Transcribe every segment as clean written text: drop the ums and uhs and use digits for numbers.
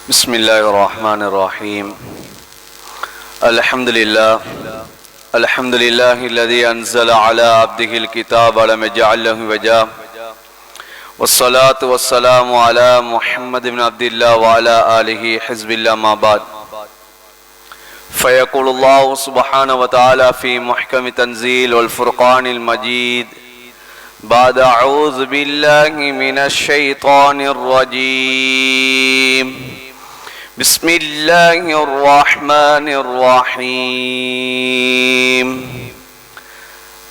بسم الله الرحمن الرحيم. الحمد لله الذي أنزل على عبده الكتاب ولم يجعل له عوجا، والصلاة والسلام على محمد بن عبد الله وعلى آله حزب الله، ما بعد. فيقول الله سبحانه وتعالى في محكم تنزيل والفرقان المجيد بعد أعوذ بالله من الشيطان الرجيم. بسم الله الرحمن الرحيم.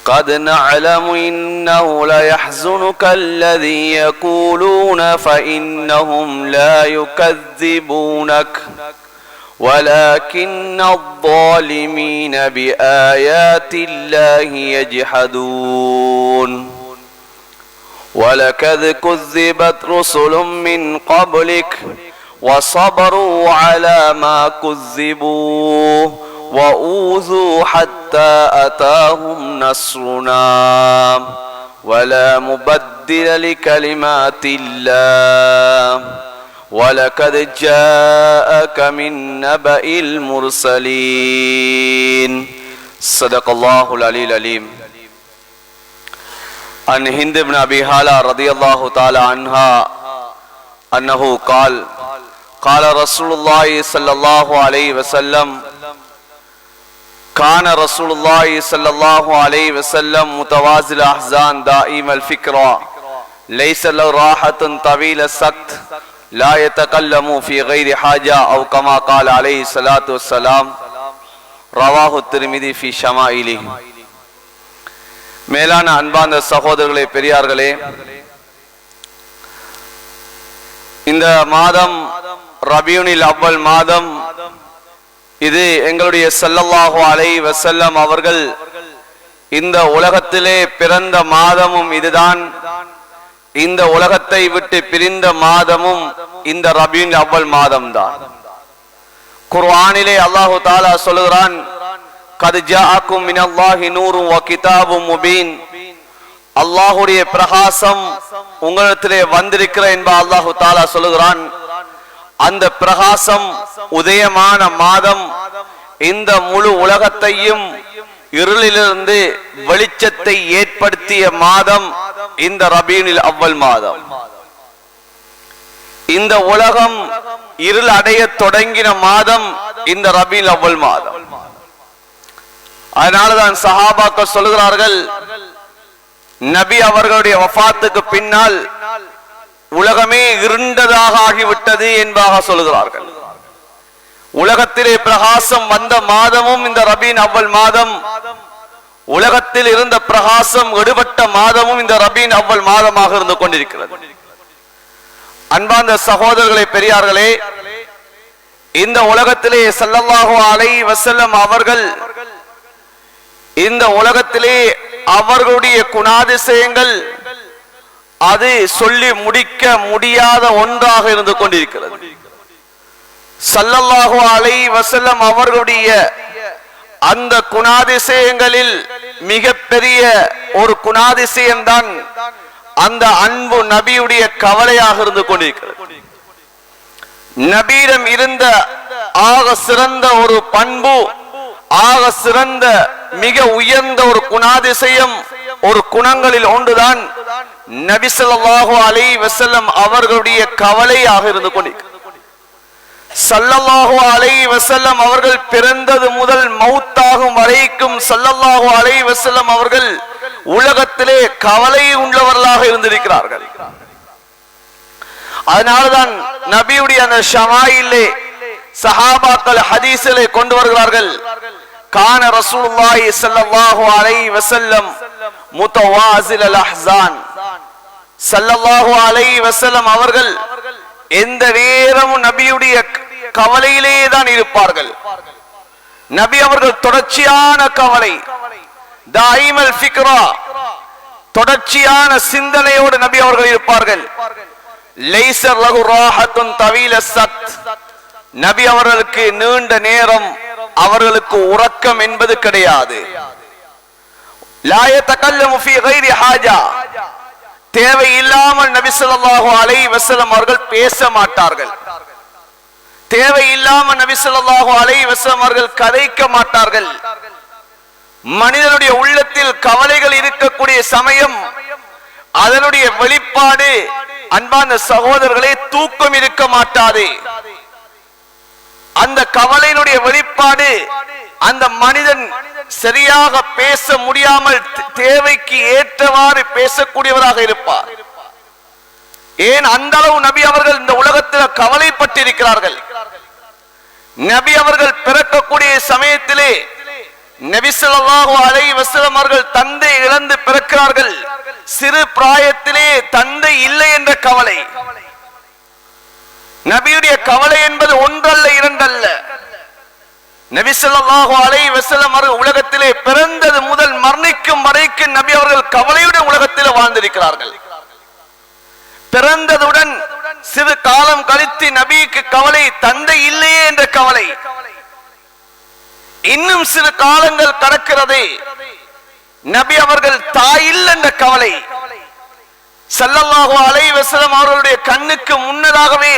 قد نعلم إنه ليحزنك الذي يقولون فإنهم لا يكذبونك ولكن الظالمين بآيات الله يجحدون. ولقد كذبت رسل من قبلك وصبروا على ما كذبوا وأوذوا حتى أتاهم نصرنا ولا مبدل لكلمات الله ولقد جاءك من نبأ المرسلين. صدق الله العلي العليم. عن هند بن أبي هالة رضي الله تعالى عنها أنه قال قال رسول الله صلى الله عليه وسلم كان رسول الله صلى الله عليه وسلم متوازي الأحزان دائم الفكرة ليس له راحة طويل السكت لا يتكلم في غير حاجة أو كما قال عليه الصلاة والسلام. رواه الترمذي في شمائله. மேலான அன்பார்ந்த சகோதரர்களே, பெரியார்களே, இந்த மாதம் ரபியுனில் அவ்வல் மாதம். இது எங்களுடைய ஸல்லல்லாஹு அலைஹி வஸல்லம் அவர்கள் இந்த உலகத்திலே பிறந்த மாதமும் இதுதான். இந்த உலகத்தை விட்டு பிரிந்த மாதமும் இந்த ரபியுனில் அவ்வல் மாதம் தான். குர்ஆனிலே அல்லாஹ் தஆலா சொல்கிறான், கத் ஜாஅக்கும் மினல்லாஹி நூரும் வ கிதாபும் முபீன். அல்லாஹ்வுடைய பிரகாசம் உங்களிடத்திலே வந்திருக்கிற என்ப அல்லாஹ் தஆலா சொல்கிறான். அந்த பிரகாசம் உதயமான மாதம், இந்த முழு உலகத்தையும் இருளிலிருந்து வெளிச்சத்தை ஏற்படுத்திய மாதம் இந்த ரபியுனில் அவ்வல் மாதம். இந்த உலகம் இருள் அடைய தொடங்கின மாதம் இந்த ரபியுல் அவ்வல் மாதம். அதனாலதான் சஹாபாக்கள் சொல்கிறார்கள், நபி அவர்களுடைய வஃபாத்துக்கு பின்னால் உலகமே இருண்டதாக ஆகிவிட்டது என்பதாக சொல்கிறார்கள். உலகத்திலே பிரகாசம் வந்த மாதமும் இந்த ரபியுல் அவ்வல் மாதம், உலகத்தில் இருந்த பிரகாசம் எடுபட்ட மாதமும் இந்த ரபியுல் அவ்வல் மாதமாக இருந்து கொண்டிருக்கிறது. அன்பார்ந்த சகோதரர்களே, பெரியார்களே, இந்த உலகத்திலே ஸல்லல்லாஹு அலைஹி வஸல்லம் அவர்கள் இந்த உலகத்திலே அவர்களுடைய குணாதிசயங்கள் அது சொல்லி முடிக்க முடியாத ஒன்றாக இருந்து கொண்டிருக்கிறது. ஸல்லல்லாஹு அலைஹி வஸல்லம் அவர்களுடைய அந்த குணாதிசயங்களில் மிகப்பெரிய ஒரு குணாதிசயம்தான் அந்த அன்பு நபியுடைய கவலையாக இருந்து கொண்டிருக்கிறது. நபியிடம் இருந்த ஆக சிறந்த ஒரு பண்பு, ஆக சிறந்த மிக உயர்ந்த ஒரு குணாதிசயம், ஒரு குணங்களில் ஒன்றுதான் நபி ஸல்லல்லாஹு அலைஹி வஸல்லம் அவர்களுடைய கவலையாக இருந்து கொண்டிருக்கிறது. ஸல்லல்லாஹு அலைஹி வஸல்லம் அவர்கள் பிறந்தது முதல் மௌத்தாகும் வரைக்கும் ஸல்லல்லாஹு அலைஹி வஸல்லம் அவர்கள் உலகத்திலே கவலை உள்ளவர்களாக இருந்திருக்கிறார்கள். அதனால்தான் நபியுடைய அந்த ஷமாயிலே சஹாபாக்கள் ஹதீஸிலே கொண்டு வருகிறார்கள், கான ரசூலுல்லாஹி ஸல்லல்லாஹு அலைஹி வஸல்லம் முத்தவாஸில் அல்-அஹ்ஸான். ஸல்லல்லாஹு அலைஹி வஸல்லம் அவர்கள் எந்த நேரமும் நபியுடைய கவலையிலே தான் இருப்பார்கள். நபி அவர்கள் தொடர்ச்சியான கவலை, தாயிமல் ஃபிக்ரா, தொடர்ச்சியான சிந்தனையோடு நபி அவர்கள் இருப்பார்கள். லைஸ லஹு ராஹத்துன் தவீல ஸத். நபி அவர்களுக்கு நீண்ட நேரம் அவர்களுக்கு உறக்கம் என்பது கிடையாது. லா யதகல்லமு ஃபீ கைரி ஹாஜா. தேவை இல்லாமல் நபி ஸல்லல்லாஹு அலைஹி வஸல்லம் அவர்கள் பேச மாட்டார்கள். தேவையில்லாம நபி ஸல்லல்லாஹு அலைஹி வஸல்லம் அவர்கள் கதைக்க மாட்டார்கள். மனிதனுடைய உள்ளத்தில் கவலைகள் இருக்கக்கூடிய சமயம் அதனுடைய வெளிப்பாடு அன்பான சகோதரர்களே தூக்கம் இருக்க மாட்டாது. அந்த கவலையினுடைய வெளிப்பாடு அந்த மனிதன் சரியாக பேச முடியாமல் தேவைக்கு ஏற்றவாறு பேசக்கூடியவராக இருப்பார். ஏன் அந்த அளவு நபி அவர்கள் இந்த உலகத்தில் கவலைப்பட்டிருக்கிறார்கள். நபி அவர்கள் பிறக்கக்கூடிய சமயத்திலே நபி ஸல்லல்லாஹு அலைஹி வஸல்லம் அவர்கள் தந்தை இழந்து பிறக்கிறார்கள். சிறு பிராயத்திலே தந்தை இல்லை என்ற கவலை. நபியுடைய கவலை என்பது ஒன்றல்ல இரண்டல்ல. நபி ஸல்லல்லாஹு அலைஹி வஸல்லம் அவர்கள் உலகத்திலே பிறந்தது முதல் மரணிக்கும் வரைக்கும் நபி அவர்கள் கவலையுடன் உலகத்தில் வாழ்ந்திருக்கிறார்கள். பிறந்ததுடன் சிறு காலம் கழித்து நபிக்கு கவலை தந்தை இல்லையே என்ற கவலை. இன்னும் சிறு காலங்கள் கடக்கிறது, நபி அவர்கள் தாயில் என்ற கவலை. ஸல்லல்லாஹு அலைஹி வஸல்லம் அவர்களுடைய கண்ணுக்கு முன்னதாகவே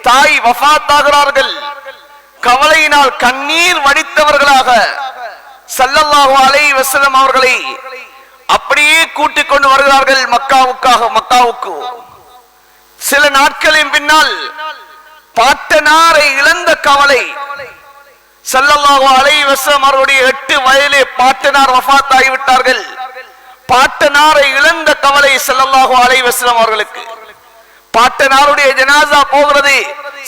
தாய் வஃபாத் ஆகிறார்கள். கவலையினால் கண்ணீர் வடித்தவர்களாக ஸல்லல்லாஹு அலைஹி வஸல்லம் அவர்களை அப்படியே கூட்டிக் கொண்டு வருகிறார்கள் மக்காவுக்கு. சில நாட்களின் பின்னால் பாட்டனாரை இழந்த கவலை. ஸல்லல்லாஹு அலைஹி வஸல்லம் அவருடைய 8 வயதிலே பாட்டனார் வஃபாத் ஆகிவிட்டார்கள். பாட்டனாரை இழந்த கவலை ஸல்லல்லாஹு அலைஹி வஸல்லம் அவர்களுக்கு. பாட்டனாருடைய ஜனாஸா போகிறது.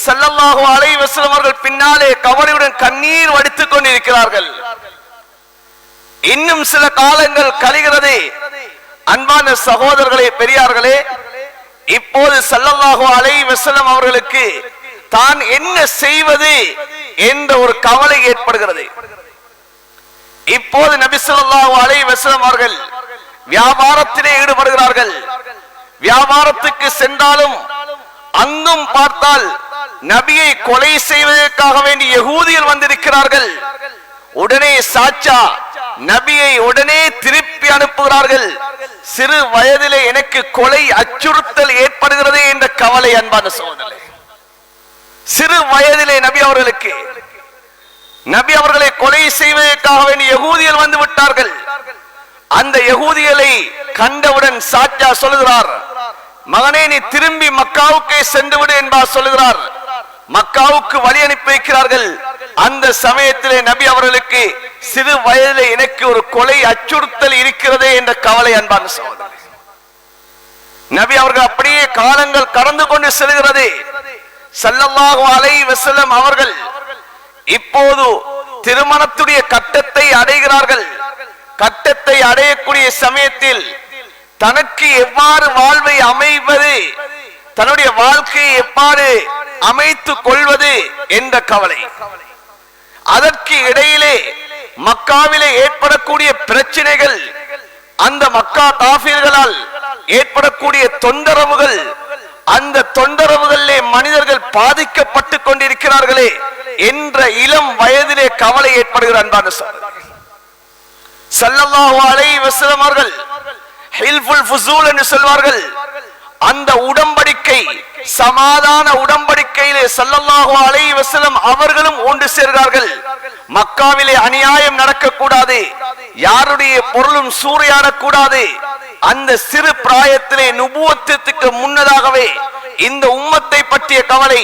ஸல்லல்லாஹு அலைஹி வஸல்லம் அவர்கள் பின்னாலே கவலையுடன் கண்ணீர் வடித்துக் கொண்டிருக்கிறார்கள். இன்னும் சில காலங்கள் கழிகிறது. அன்பான சகோதரர்களே, பெரியார்களே, இப்போது ஸல்லல்லாஹு அலைஹி வஸல்லம் அவர்களுக்கு தான் என்ன செய்வது என்ற ஒரு கவலை ஏற்படுகிறது. இப்போது நபி ஸல்லல்லாஹு அலைஹி வஸல்லம் அவர்கள் வியாபாரத்திலே ஈடுபடுகிறார்கள். வியாபாரத்துக்கு சென்றாலும் அங்கும் பார்த்தால் நபியை கொலை செய்வதற்காக வேண்டி யகூதிகள் வந்திருக்கிறார்கள். உடனே சாச்சா நபியை உடனே திருப்பி அனுப்புகிறார்கள். சிறு வயதிலே எனக்கு கொலை அச்சுறுத்தல் ஏற்படுகிறது என்ற கவலை. அன்பான சகோதரர்களே, சிறு வயதிலே நபி அவர்களை கொலை செய்வதற்காக வேண்டி யகூதிகள் வந்து விட்டார்கள். அந்த யகூதிகளை கண்டவுடன் சாச்சா சொல்லுகிறார், மகனே நீ திரும்பி மக்காவுக்கே சென்று விடு என்பார் சொல்லுகிறார். மக்காவுக்கு வழி அனுப்பி வைக்கிறார்கள். அந்த சமயத்திலே நபி அவர்களுக்கு சிறு வயதிலே எனக்கு ஒரு கொலை அச்சுறுத்தல் இருக்கிறதே என்ற கவலை. அன்பான சகோதரர்களே, நபி அவர்கள் அப்படியே காலங்கள் கடந்து கொண்டு செல்கிறது. ஸல்லல்லாஹு அலைஹி வஸல்லம் அவர்கள் இப்போது திருமணத்துடைய கட்டத்தை அடைகிறார்கள். கட்டத்தை அடையக்கூடிய சமயத்தில் தனக்கு எவ்வாறு வாழ்வை அமைவது, தன்னுடைய வாழ்க்கையை எவ்வாறு அமைத்துக் கொள்வது என்ற கவலை. அதற்கு இடையிலே மக்காவிலே ஏற்படக்கூடிய பிரச்சனைகள், அந்த மக்கா காஃபிர்களால் ஏற்படக்கூடிய தொந்தரவுகள், அந்த தொந்தரவுகளிலே மனிதர்கள் பாதிக்கப்பட்டு கொண்டிருக்கிறார்களே என்ற இளம் வயதிலே கவலை ஏற்படுகிற அன்பான சகோதரர்களே, ஸல்லல்லாஹு அலைஹி வஸல்லம் அவர்கள் ஹில்ஃபுல் ஃபுசூல் என்று சொல்வார்கள். அந்த உடன்படிக்கை, சமாதான உடன்படிக்கையிலே ஸல்லல்லாஹு அலைஹி வஸல்லம் அவர்களும் ஒன்று சேர்கிறார்கள். மக்காவிலே அநியாயம் நடக்கக்கூடாது, யாருடைய பொருளும் சூறையாடக்கூடாது. அந்த சிறு பிராயத்திலே நுபுவத்துக்கு முன்னதாகவே இந்த உம்மத்தை பற்றிய கவலை,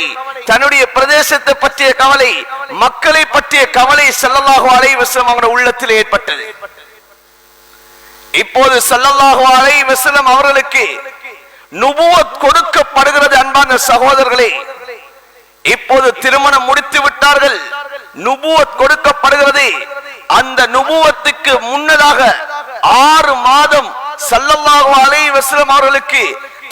தன்னுடைய பிரதேசத்தை பற்றிய கவலை, மக்களை பற்றிய கவலை ஸல்லல்லாஹு அலைஹி வஸல்லம் அவருடைய உள்ளத்தில் ஏற்பட்டது. இப்போது ஸல்லல்லாஹு அலைஹி வஸல்லம் அவர்களுக்கு நுபுவத் கொடுக்கப்படுகிறது. அன்பான சகோதரர்களே, இப்போது திருமணம் முடித்து விட்டார்கள், நுபுவத் கொடுக்கப்படுகிறது. அந்த நுபுவத்துக்கு முன்னதாக 6 மாதம் ஸல்லல்லாஹு அலைஹி வஸல்லம் அவர்களுக்கு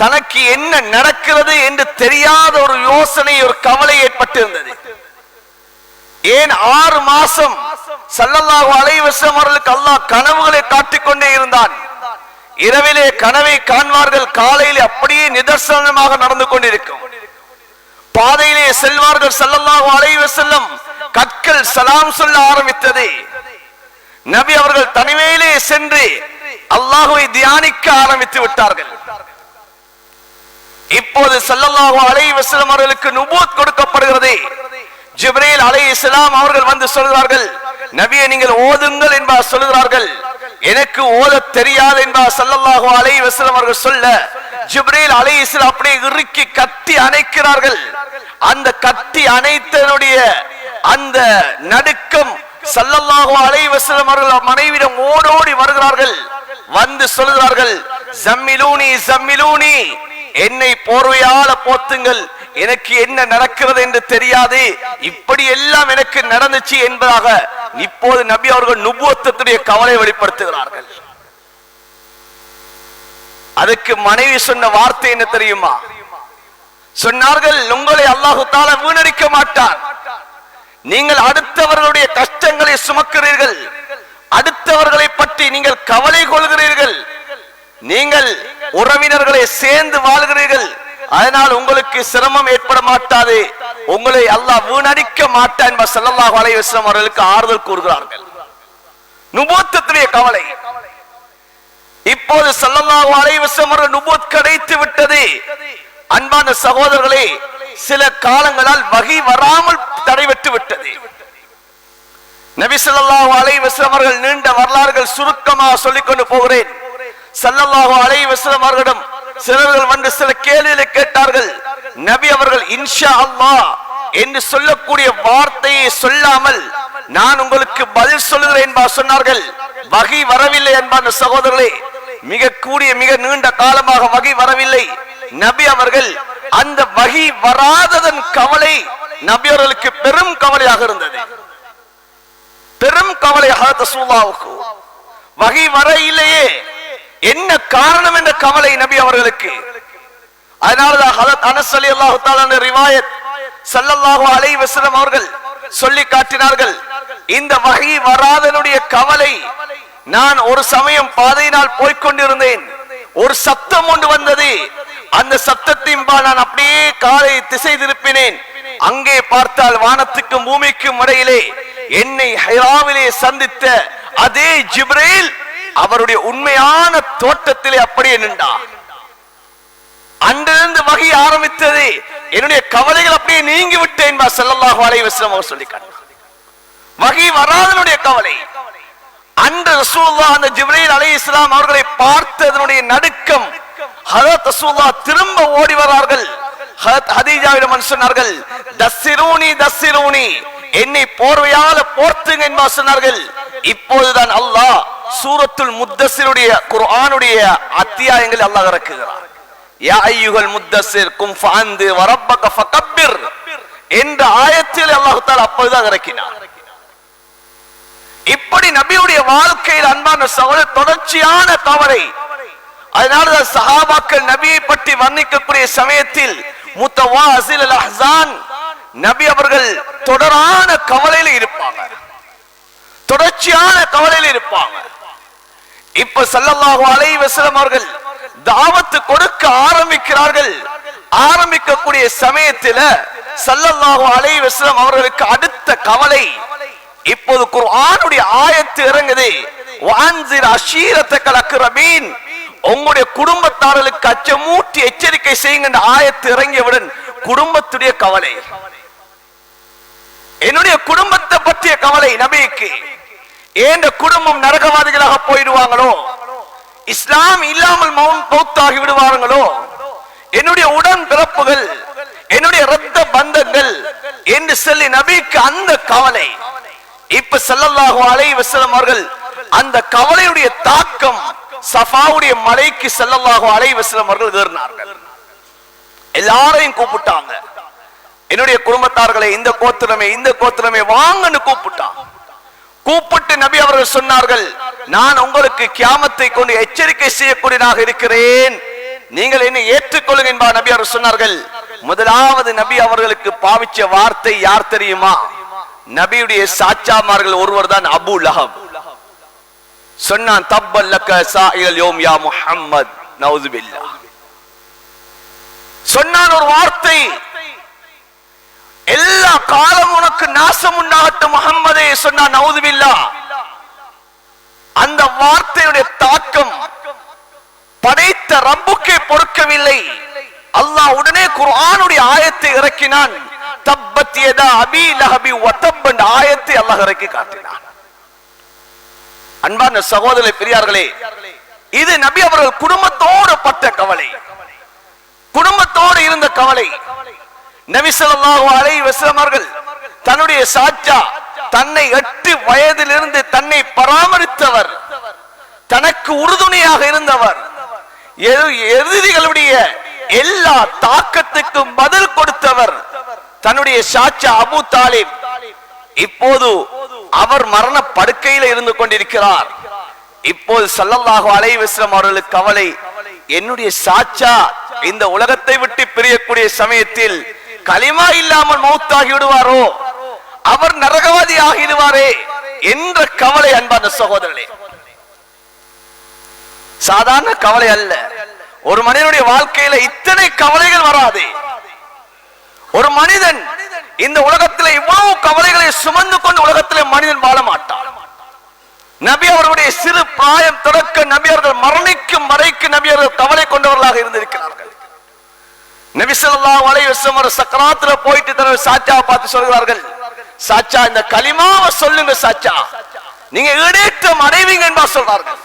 தனக்கு என்ன நடக்கிறது என்று தெரியாத ஒரு யோசனை, ஒரு கவலை ஏற்பட்டிருந்தது. ஏன் 6 மாசம் ஸல்லல்லாஹு அலைஹி வஸல்லம் அவர்களுக்கு அல்லாஹ் கனவுகளை காட்டிக்கொண்டே இருந்தான். இரவிலே கனவை காண்பார்கள், காலையிலே அப்படியே நிதர்சனமாக நடந்து கொண்டிருக்கும். பாதையிலே செல்வார்கள். ஸல்லல்லாஹு அலைஹி வஸல்லம் கற்கள் சலாம் சொல்ல ஆரம்பித்தது. நபி அவர்கள் தனிமையிலே சென்று அல்லாஹ்வை தியானிக்க ஆரம்பித்து விட்டார்கள். இப்போது ஸல்லல்லாஹு அலைஹி வஸல்லம் அவர்களுக்கு நுபுவத் கொடுக்கப்படுகிறது. ஜிப்ரீல் அலைஹிஸ்ஸலாம் அவர்கள் வந்து சொல்கிறார்கள், நபியே நீங்கள் ஓதுங்கள் என்பார் சொல்கிறார்கள். எனக்கு ஓத தெரியாது என்பார் ஸல்லல்லாஹு அலைஹி வஸல்லம் அவர்கள் சொல்ல, ஜிப்ரீல் அலைஹிஸ்ஸலாம் அப்படியே இறுக்கி கட்டி அணைக்கிறார்கள். அந்த கட்டி அணைத்தனுடைய அந்த நடுக்கம் ஸல்லல்லாஹு அலைஹி வஸல்லம் அவர்கள் மனைவியிடம் ஓடோடி வருகிறார்கள். வந்து சொல்கிறார்கள், ஜம்மிலூனி ஜம்மிலூனி, என்னை போர்வையால போத்துங்கள், எனக்கு என்ன நடக்கிறது என்று தெரியாது, இப்படி எல்லாம் எனக்கு நடந்துச்சு என்பதாக இப்போது நபி அவர்கள் நுபுவத்துடைய கவலை வெளிப்படுத்துகிறார்கள். அதுக்கு மனைவி சொன்ன வார்த்தை என்ன தெரியுமா? சொன்னார்கள், உங்களை அல்லாஹு தஆலா வீணடிக்க மாட்டான். நீங்கள் அடுத்தவர்களுடைய கஷ்டங்களை சுமக்கிறீர்கள், அடுத்தவர்களை பற்றி நீங்கள் கவலை கொள்கிறீர்கள், நீங்கள் உறவினர்களை சேர்ந்து வாழ்கிறீர்கள், அதனால் உங்களுக்கு சிரமம் ஏற்பட மாட்டாது, உங்களை அல்லாஹ் வீணடிக்க மாட்டான் என்ப ஸல்லல்லாஹு அலைஹி வஸல்லம் அவர்களுக்கு ஆறுதல் கூறுகிறார்கள். நுபுவத்துடைய கவலை. இப்போது ஸல்லல்லாஹு அலைஹி வஸல்லம் அவர்கள் நுபுவத் கிடைத்து விட்டது. அன்பான சகோதரர்களே, சில காலங்களால் வகி வராமல் தடைபட்டு விட்டது. நபி ஸல்லல்லாஹு அலைஹி வஸல்லம் அவர்கள் நீண்ட வரலாறுகள் சுருக்கமாக சொல்லிக் கொண்டு போகிறேன். ஸல்லல்லாஹு அலைஹி வஸல்லம் அவர்களிடம் சிலர்கள் வந்து சில கேள்விகளை கேட்டார்கள். நபி அவர்கள் இன்ஷா அல்லாஹ் என்று சொல்லக்கூடிய வார்த்தையை சொல்லாமல் நான் உங்களுக்கு பதில் சொல்லுகிறேன் என்பா சொன்னார்கள். வகி வரவில்லை என்பான சகோதரர்களே, மிக நீண்ட காலமாக வகி வரவில்லை. நபி அவர்கள் அந்த வகி வராததன் கவலை நபி அவர்களுக்கு பெரும் கவலையாக இருந்தது. பெரும் கவலையாக ரசூலுல்லாஹ்வுக்கு வகி வர இல்லையே, என்ன காரணம் என்ற கவலை நபி அவர்களுக்கு. அதனாலதான் ஹஜ்ரத் அனஸ் ரலியல்லாஹு தஆலா ரிவாயத் ஸல்லல்லாஹு அலைஹி வஸல்லம் அவர்கள் சொல்லி காட்டினார்கள், இந்த வகி வராதனுடைய கவலை. நான் ஒரு சமயம் பாதையினால் போய்கொண்டிருந்தேன், ஒரு சத்தம் ஒன்று வந்தது, அந்த சத்தத்தின்பால் நான் அப்படியே காலை திசை திருப்பினேன். அங்கே பார்த்தால் வானத்துக்கும் பூமிக்கும் இடையிலே என்னை ஹிராவிலே சந்தித்த அதே ஜிப்ரீல் அவருடைய உண்மையான தோட்டத்திலே அப்படியே நின்றார். அன்றிலிருந்து வகி ஆரம்பித்தது, என்னுடைய கவலைகள் அப்படியே நீங்கி விட்டேன் ஸல்லல்லாஹு அலைஹி வஸல்லம் அவர் சொல்லி காட்டினார். வகி வராதனுடைய கவலை. அன்று ரசூலுல்லாஹ் அந்த ஜிப்ரீல் அலைஹிஸ்ஸலாம் அவர்களை பார்த்ததனுடைய நடுக்கம். ஹஜ்ரத் ரசூலுல்லாஹ் திரும்ப ஓடி வரார்கள். ஹஜ்ரத் ஹதீஜாவிடம் சொன்னார்கள், தஸ்ஸிரூனி தஸ்ஸிரூனி, என்னை போர்வையால போர்த்துங்க என்று சொன்னார்கள். இப்போதுதான் அல்லாஹ் சூரத்துல் முத்தஸ்ஸிருடைய குர்ஆனுடைய அத்தியாயங்களை அல்லாஹ் இறக்குகிறார். யா அய்யுஹல் முத்தஸ்ஸிர் கும் ஃபஅன்திர் வரப்பக ஃபகப்பிர் என்ற ஆயத்தில் அல்லாஹ் தஆலா அப்போதுதான் இறக்கினார். இப்படி நபியுடைய வாழ்க்கையில் அன்பான சகோதரர் தொடர்ச்சியான கவலை. அதனாலதான் சஹாபாக்கள் நபியை பற்றி வர்ணிக்கக்கூடிய சமயத்தில் முத்தவாசில் அல் அஹ்ஸான், நபி அவர்கள் தொடரான கவலையில் இருப்பாங்க, தொடர்ச்சியான கவலையில் இருப்பாங்க. இப்ப ஸல்லல்லாஹு அலைஹி வஸல்லம் அவர்கள் தாவத்து கொடுக்க ஆரம்பிக்கிறார்கள். ஆரம்பிக்கக்கூடிய சமயத்தில் ஸல்லல்லாஹு அலைஹி வஸல்லம் அவர்களுக்கு அடுத்த கவலை. இப்போது குர்ஆனுடைய ஆயத்து இறங்குது, வஅன்சிர் அஷீரத்தகல் அக்ரபீன், உங்களுடைய குடும்பத்தார்களுக்கு அச்சமூட்டி எச்சரிக்கை செய்யுங்க என்ற ஆயத்து இறங்கியவுடன் குடும்பத்துடைய கவலை, என்னுடைய குடும்பத்தை பற்றிய கவலை நபிக்கு. ஏன் குடும்பம் நரகவாதிகளாக போயிடுவாங்களோ, இஸ்லாம் இல்லாமல் மௌத்தாகி விடுவார்களோ, என்னுடைய உடன் பிறப்புகள், என்னுடைய இரத்த பந்தங்கள் என்று சொல்லி நபிக்கு அந்த கவலை. இப்ப ஸல்லல்லாஹு அலைஹி வஸல்லம் அவர்கள் அந்த கவலையுடைய தாக்கம் சஃபாவுடைய மலைக்கு ஸல்லல்லாஹு அலைஹி வஸல்லம் அவர்கள் ஏறினார்கள். எல்லாரையும் கூப்பிட்டாங்க, என்னுடைய குடும்பத்தார்களை இந்த கோத்திரமே வாங்கன்னு கூப்பிட்டாங்க. கூப்பிட்டு நபி அவர்கள் சொன்னார்கள், நான் உங்களுக்கு கியாமத்தை கொண்டு எச்சரிக்கை செய்யக்கூடியதாக இருக்கிறேன், நீங்கள் என்னை ஏற்றுக்கொள்ளுங்க என்பார் நபி அவர்கள் சொன்னார்கள். முதலாவது நபி அவர்களுக்கு பாவிச்ச வார்த்தை யார் தெரியுமா? நபியுடைய சாச்சாமார்கள் ஒருவர் தான் அபூ லஹப். சொன்னான், தப்பல்லக சாஇல் யௌம் யா முஹம்மத், நவுது பில்லாஹ். சொன்னான் ஒரு வார்த்தை, எல்லா காலம் உனக்கு நாசம் உண்டாகட்டும் முஹம்மதே. சொன்னான், நவுது பில்லாஹ். அந்த வார்த்தையுடைய தாக்கம் படைத்த ரப்புக்கே பொறுக்கவில்லை. அல்லாஹ் உடனே குர்ஆனுடைய ஆயத்தை இறக்கினான், தப்ப தப்பத் யதா அபீ லஹபி வ தப் என்ற ஆயத்தை அல்லாஹ் இறக்கி காட்டினான். அன்பான சகோதரர்களே, பெரியார்களே, இது நபி அவர்கள் குடும்பத்தோடு பட்ட கவலை, குடும்பத்தோடு இருந்த கவலை. நபி ஸல்லல்லாஹு அலைஹி வஸல்லம் அவர்கள் தன்னுடைய சாச்சா, தன்னை 8 வயதிலிருந்து தன்னை பராமரித்தவர், தனக்கு உறுதுணையாக இருந்தவர், எதிரிகளுடைய எல்லா தாக்கத்துக்கும் பதில் கொடுத்தவர் தன்னுடைய சாச்சா அபூ தாலிப். இப்போது அவர் மரண படுக்கையில் இருந்து கொண்டிருக்கிறார். இப்போது ஸல்லல்லாஹு அலைஹி வஸல்லம் அவர்களுக்கு கவலை, என்னுடைய சாச்சா இந்த உலகத்தை விட்டு பிரியக்கூடிய சமயத்தில் கலிமா இல்லாமல் மௌத்தாகி விடுவாரோ, அவர் நரகவாதி ஆகிடுவாரே என்ற கவலை. அன்பான சகோதரர்களே, சாதாரண கவலை அல்ல. ஒரு மனிதனுடைய வாழ்க்கையில இத்தனை கவலைகள் வராது. ஒரு மனிதன் இந்த உலகத்தில் இவ்வளவு கவலைகளை சுமந்து கொண்டு உலகத்திலே மனிதன் வாழ மாட்டான். நபி அவர்களுடைய சிறு பிராயம் தொடக்க நபி அவர்கள் மரணிக்கும் வரைக்கும் நபி அவர்கள் கவலை கொண்டவர்களாக இருந்திருக்கிறார்கள். நபி ஸல்லல்லாஹு அலைஹி வஸல்லம் சக்கராத்துல போயிட்டு தன்னுடைய சாச்சாவை பார்த்து சொல்கிறார்கள், சாச்சா இந்த கலிமாவை சொல்லுங்க சாச்சா, நீங்க ஈடேற்றம் அடைவீங்க என்பா சொல்றார்கள்.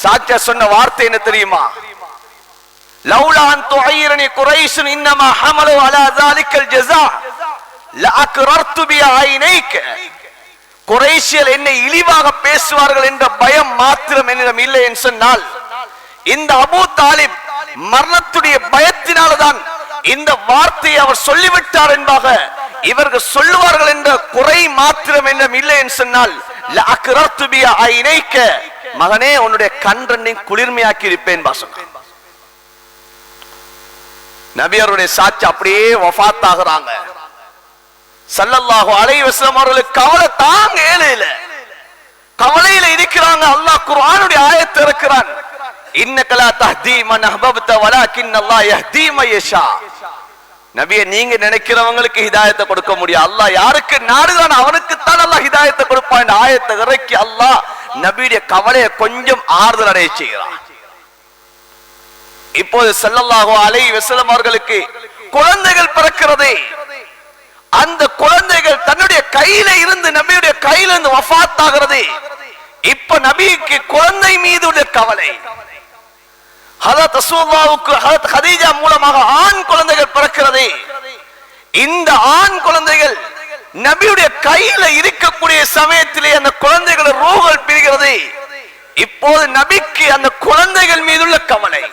சாச்சா சொன்ன வார்த்தை என்ன தெரியுமா? லௌலா அன் துஐரனி குரைஷ் இன்னமா ஹமலு அலா ஸாலிகல் ஜஸா லஅக்ரர்து பி ஐனைக. குறைஷியல் என்னை இழிவாக பேசுவார்கள் என்ற பயம் மாத்திரம் என்னிடம் இல்லை என்று சொன்னால், இந்த அபூ தாலிப் மரணத்துடைய பயத்தினால்தான் இந்த வார்த்தையை அவர் சொல்லிவிட்டார் என்பதாக இவர்கள் சொல்லுவார்கள் என்ற குறை மாத்திரம் என்னிடம் இல்லை என்று சொன்னால், லஅக்ரர்து பி ஐனைக, மகனே உன்னுடைய கண் ரெண்டையும் குளிர்மையாக்கி இருப்பேன் சொன்னார். நபி அவருடைய சாட்சி அப்படியே வஃபாத் ஆகுறாங்க. ஸல்லல்லாஹு அலைஹி வஸல்லம் அவர்களுக்கு கவலை தாங்க இயலல, கவலையில இருக்கிறாங்க. அல்லாஹ் குர்ஆனுடைய ஆயத்தை இறக்குறான், இன்னக லா தஹ்தி மன் அஹ்பப்த வலாகின் அல்லாஹ் யஹ்தி மன் யஷா. நபியே, நீங்க நினைக்கிறவங்களுக்கு ஹிதாயத்தை கொடுக்க முடியும், அல்லாஹ் யாருக்கு நாடுகிறான் அவனுக்கு தான் அல்லாஹ் ஹிதாயத்தை கொடுப்பான் என்ற ஆயத்தை இறக்கி அல்லாஹ் நபியுடைய கவலையை கொஞ்சம் ஆறுதல் அடைய செய்கிறான். இப்போது ஸல்லல்லாஹு அலைஹி வஸல்லம் அவர்களுக்கு குழந்தைகள் பிறக்கிறது. அந்த குழந்தைகள் தன்னுடைய கையில இருந்து நபியுடைய கையில இருந்து வஃபாத் ஆகிறது. இப்ப நபிக்கு குழந்தை மீது உள்ள கவலை. ஹஜரத் ரசூலுல்லாஹ்வுக்கு ஹஜரத் கதீஜா மூலமாக ஆண் குழந்தைகள் பிறக்கிறது. இந்த ஆண் குழந்தைகள் நபியுடைய கையில இருக்கக்கூடிய சமயத்திலே அந்த குழந்தைகள் ரூஹல் பிரிகிறது. இப்போது நபிக்கு அந்த குழந்தைகள் மீதுள்ள கவலை,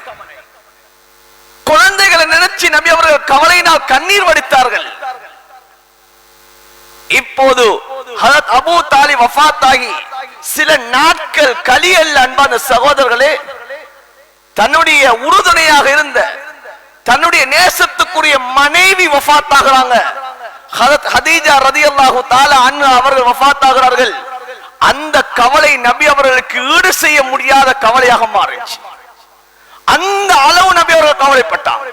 குழந்தைகளை நினைச்சு நபி அவர்கள் கவலையினால் கண்ணீர் வடித்தார்கள். இப்போது ஹஜரத் அபூ தாலிப் வஃபாத் ஆகி சில நாட்கள் கலியல்ல. அன்பான சகோதரர்களே, தன்னுடைய உறுதுணையாக இருந்த தன்னுடைய நேசத்துக்குரிய மனைவி வஃபாத் ஆகிறாங்க. ஹஜரத் ஹதீஜா ரலியல்லாஹு தஆலா அன்ஹா அவர்கள் வஃபாத் ஆகிறார்கள். அந்த கவலை நபி அவர்களுக்கு ஈடு செய்ய முடியாத கவலையாக மாறிச்சு. அந்த அளவு நபி அவர்கள் கவலைப்பட்டார்.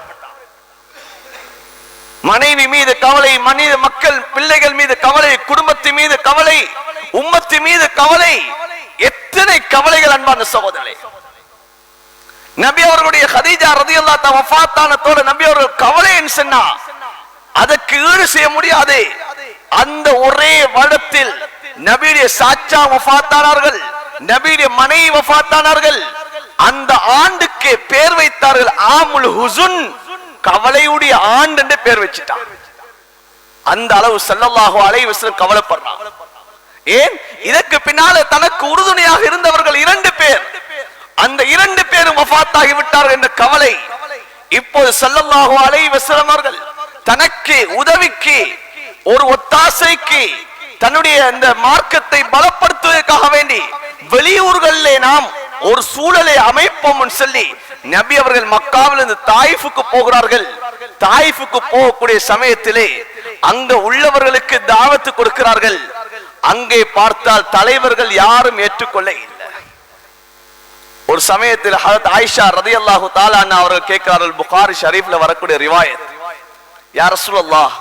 மனைவி மீது கவலை, மனித மக்கள் பிள்ளைகள் மீது கவலை, குடும்பத்தின் மீது கவலை, உம்மத்தின் மீது கவலை, எத்தனை கவலைகள் அன்பான சகோதரர்களே. நபி அவர்களுடைய கதீஜா ரலியல்லாஹு தஆலா வஃபாத்தானதோடு நபி அவர்கள் கவலைன்னு சொன்னா அதற்கு ஈடு செய்ய முடியாது. அந்த ஒரே வருடத்தில் நபியுடைய சாச்சா வஃபாத்தானார்கள், நபியுடைய மனைவி வஃபாத்தானார்கள். அந்த ஆண்டுக்கு பேர் வைத்தார்கள் ஆமுல் ஹுசுன், கவலையுடைய ஆண்டு என்று பேர் வச்சிட்டார். அந்த அளவு ஸல்லல்லாஹு அலைஹி வஸல்லம் கவலைப்படுறாங்க. ஏன்? இதற்கு பின்னால தனக்கு உறுதுணையாக இருந்தவர்கள் 2 பேர், அந்த 2 பேரும் வஃபாத் ஆகி விட்டார்கள் என்ற கவலை. இப்போது ஸல்லல்லாஹு அலைஹி வஸல்லம் அவர்கள் தனக்கு உதவிக்கு ஒரு ஒத்தாசைக்கு தன்னுடைய இந்த மார்க்கத்தை பலப்படுத்துவதற்காக வேண்டி வெளியூர்களிலே நாம் ஒரு சூழலை அமைப்போம் சொல்லி நபி அவர்கள் மக்காவிலிருந்து தாயிஃபுக்கு போகிறார்கள். தாயிஃபுக்கு போகக்கூடிய சமயத்திலே அங்க உள்ளவர்களுக்கு தாவத்து கொடுக்கிறார்கள். அங்கே பார்த்தால் தலைவர்கள் யாரும் ஏற்றுக்கொள்ள இல்லை. ஒரு சமயத்தில் ஹஜரத் ஆயிஷா ரலியல்லாஹு தஆலா அன்ஹா அவர்கள் கேட்கிறார்கள், புகாரி ஷரீஃப்ல வரக்கூடிய ரிவாயத், யா ரசூலல்லாஹ்,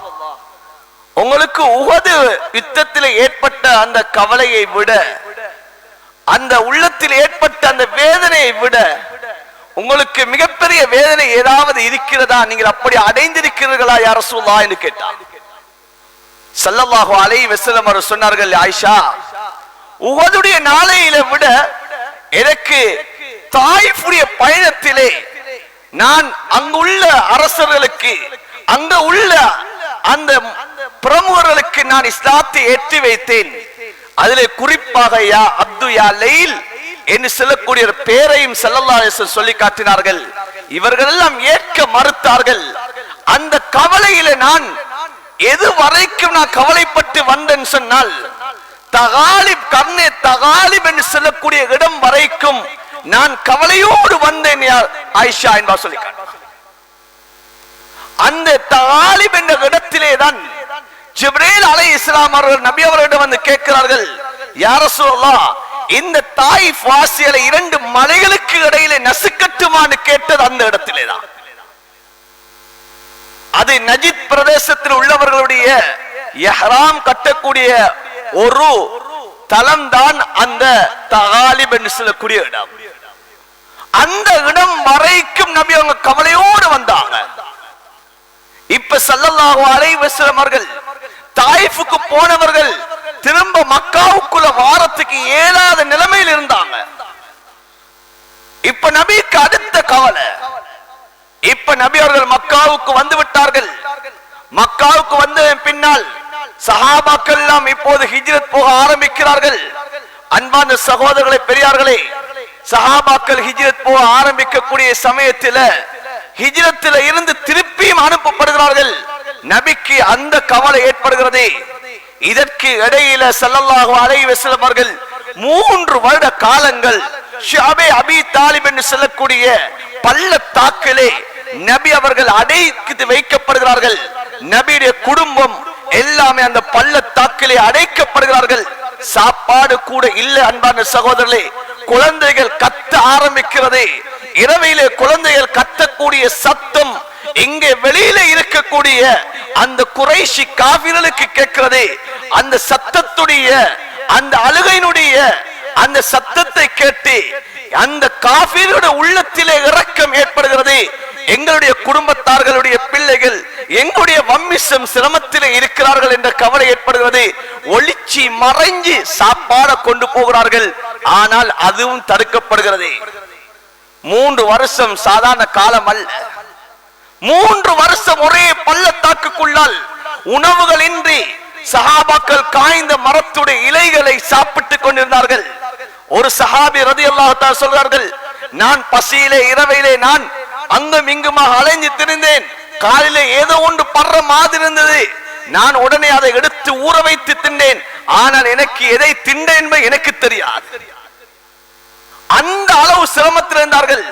உங்களுக்கு உஹது யுத்தத்தில் ஏற்பட்ட அந்த கவலையை விட, அந்த உள்ளத்தில் ஏற்பட்ட அந்த வேதனையை விட உங்களுக்கு மிகப்பெரிய வேதனை ஏதாவது இருக்கிறதா? நீங்கள் அப்படி அடைந்திருக்கிறீர்களா யா ரசூலல்லாஹ் என்று கேட்டார். ஸல்லல்லாஹு அலைஹி வஸல்லம் அவர்கள் சொன்னார்கள், ஆயிஷா, உஹதுடைய நாளையில விட எனக்கு தாயிஃபுடைய பயணத்திலே நான் அங்குள்ள அரசர்களுக்கு, அங்க உள்ள அந்த பிரமுகர்களுக்கு நான் இஸ்லாத்தை ஏற்றி வைத்தேன். அதிலே குறிப்பாக யா அப்து யா லைல் என்று சொல்லக்கூடிய பேரையும் ஸல்லல்லாஹு அலைஹி வஸல்லம் சொல்லி காட்டினார்கள். இவர்கள் எல்லாம் ஏற்க மறுத்தார்கள். அந்த கவலையில நான் எது வரைக்கும் நான் கவலைப்பட்டு வந்தேன் சொன்னால், தகாலிப் கர்ணே தகாலிப் என்று சொல்லக்கூடிய இடம் வரைக்கும் நான் கவலையோடு வந்தேன் ஆயிஷா என்பா சொல்லி அந்த தகாலிப் என்ற இடத்திலே தான் ஜிப்ரீல் அலைஹிஸ்ஸலாம் அவர்கள் நபி அவர்களிடம் வந்து கேட்கிறார்கள், யா ரசூலல்லாஹ், இந்த தாயிஃப் வாசிகளை 2 மலைகளுக்கு இடையிலே நசுக்கட்டுமான்னு கேட்டது அந்த இடத்திலே தான். அது நஜித் பிரதேசத்தில் உள்ளவர்களுடைய இஹ்ராம் கட்டக்கூடிய ஒரு தலம் தான் அந்த தகாலிப் என்று சொல்லக்கூடிய இடம். அந்த இடம் வரைக்கும் நபி அவங்க கவலையோடு வந்தாங்க. இப்ப ஸல்லல்லாஹு அலைஹி வஸல்லம் அவர்கள் தாயிஃபுக்கு போனவர்கள் திரும்ப மக்காவுக்குள்ள வாரத்துக்கு இயலாத நிலைமையில் இருந்தாங்க. இப்ப நபிக்கு அடுத்த கவலை. இப்ப நபி அவர்கள் மக்காவுக்கு வந்து விட்டார்கள். மக்காவுக்கு வந்த பின்னால் சஹாபாக்கள் எல்லாம் இப்போது ஹிஜ்ரத் போக ஆரம்பிக்கிறார்கள். அன்பான சகோதரர்களே, பெரியார்களே, சஹாபாக்கள் ஹிஜ்ரத் போக ஆரம்பிக்கக்கூடிய சமயத்தில் ஹிஜ்ரத்தில இருந்து திருப்பியும் அனுப்பப்படுகிறார்கள். நபிக்கு அந்த கவலை ஏற்படுகிறது. இதற்கு இடையில ஸல்லல்லாஹு அலைஹி வஸல்லம் அவர்கள் 3 வருட காலங்கள் ஷாபே அபி தாலிப் என்று சொல்லக்கூடிய பள்ளத்தாக்கிலே நபி அவர்கள் அடைத்து வைக்கப்படுகிறார்கள். நபியுடைய குடும்பம் எல்லாமே அந்த பள்ளத்தாக்கிலே அடைக்கப்படுகிறார்கள். சாப்பாடு கூட இல்லை. அன்பான சகோதரர்களே, குழந்தைகள் கத்த ஆரம்பிக்கிறது. இரவிலே குழந்தைகள் கத்தக்கூடிய சத்தம் இங்கே வெளியில இருக்கக்கூடிய அந்த குறைஷி காபிர்களுக்கு கேட்கிறது. அந்த சத்தத்துடைய அந்த அழுகையினுடைய அந்த சத்தத்தை கேட்டு அந்த காபிர்களுடைய உள்ளத்திலே இரக்கம் ஏற்படுகிறது. எங்களுடைய குடும்பத்தார்களுடைய பிள்ளைகள், எங்களுடைய வம்மிசம் சிரமத்திலே இருக்கிறார்கள் என்ற கவலை ஏற்படுகிறது. ஒளிச்சி மறைஞ்சி சாப்பாட கொண்டு போகிறார்கள். ஆனால் அதுவும் தடுக்கப்படுகிறது. 3 வருஷம் சாதாரண காலம் அல்ல. 3 வருஷம் ஒரே பள்ளத்தாக்குக்குள்ளால் உணவுகள் இன்றி சஹாபாக்கள் காய்ந்த மரத்துடைய இலைகளை சாப்பிட்டுக் கொண்டிருந்தார்கள். ஒரு சஹாபி ரலியல்லாஹு தஆலா சொல்றார்கள், நான் பசியிலே இரவிலே நான் அங்கும் இங்குமாக அலைஞ்சு திரிந்தேன். காலிலே ஏதோ ஒன்று படுற மாதிரி இருந்தது. நான் உடனே அதை எடுத்து ஊற வைத்து தின்றேன். ஆனால் எனக்கு எதை தின்றேன் என்பது எனக்கு தெரியாது. அந்த அளவு சிரமத்தில் இருந்தார்கள்.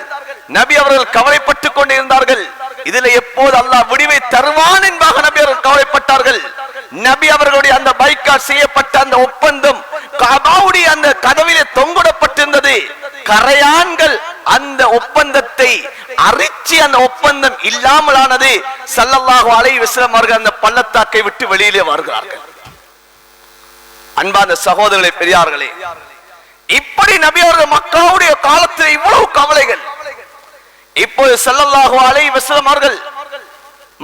நபி அவர்கள் கவலைப்பட்டுக் கொண்டிருந்தார்கள். இதில் எப்போது அல்லாஹ் விடிவை தருவான் என்பதாக நபி அவர்கள் கவலைப்பட்டார்கள். நபி அவர்களுடைய அந்த பைக்காட் செய்யப்பட்ட அந்த ஒப்பந்தம் கஅபாவுடைய அந்த கதவிலே தொங்கப்பட்டிருந்தது. கரையான்கள் அந்த ஒப்பந்தத்தை அரிச்சி அந்த ஒப்பந்தம் இல்லாமலானது. ஸல்லல்லாஹு அலைஹி வஸல்லம் அவர்கள் அந்த பள்ளத்தாக்கை விட்டு வெளியிலே வருகிறார்கள். அன்பான சகோதரர்களே, பெரியார்களே, இப்படி நபி அவர்கள் மக்காவுடைய காலத்தில் இவ்வளவு கவலைகள். இப்போது ஸல்லல்லாஹு அலைஹி வஸல்லம் அவர்கள்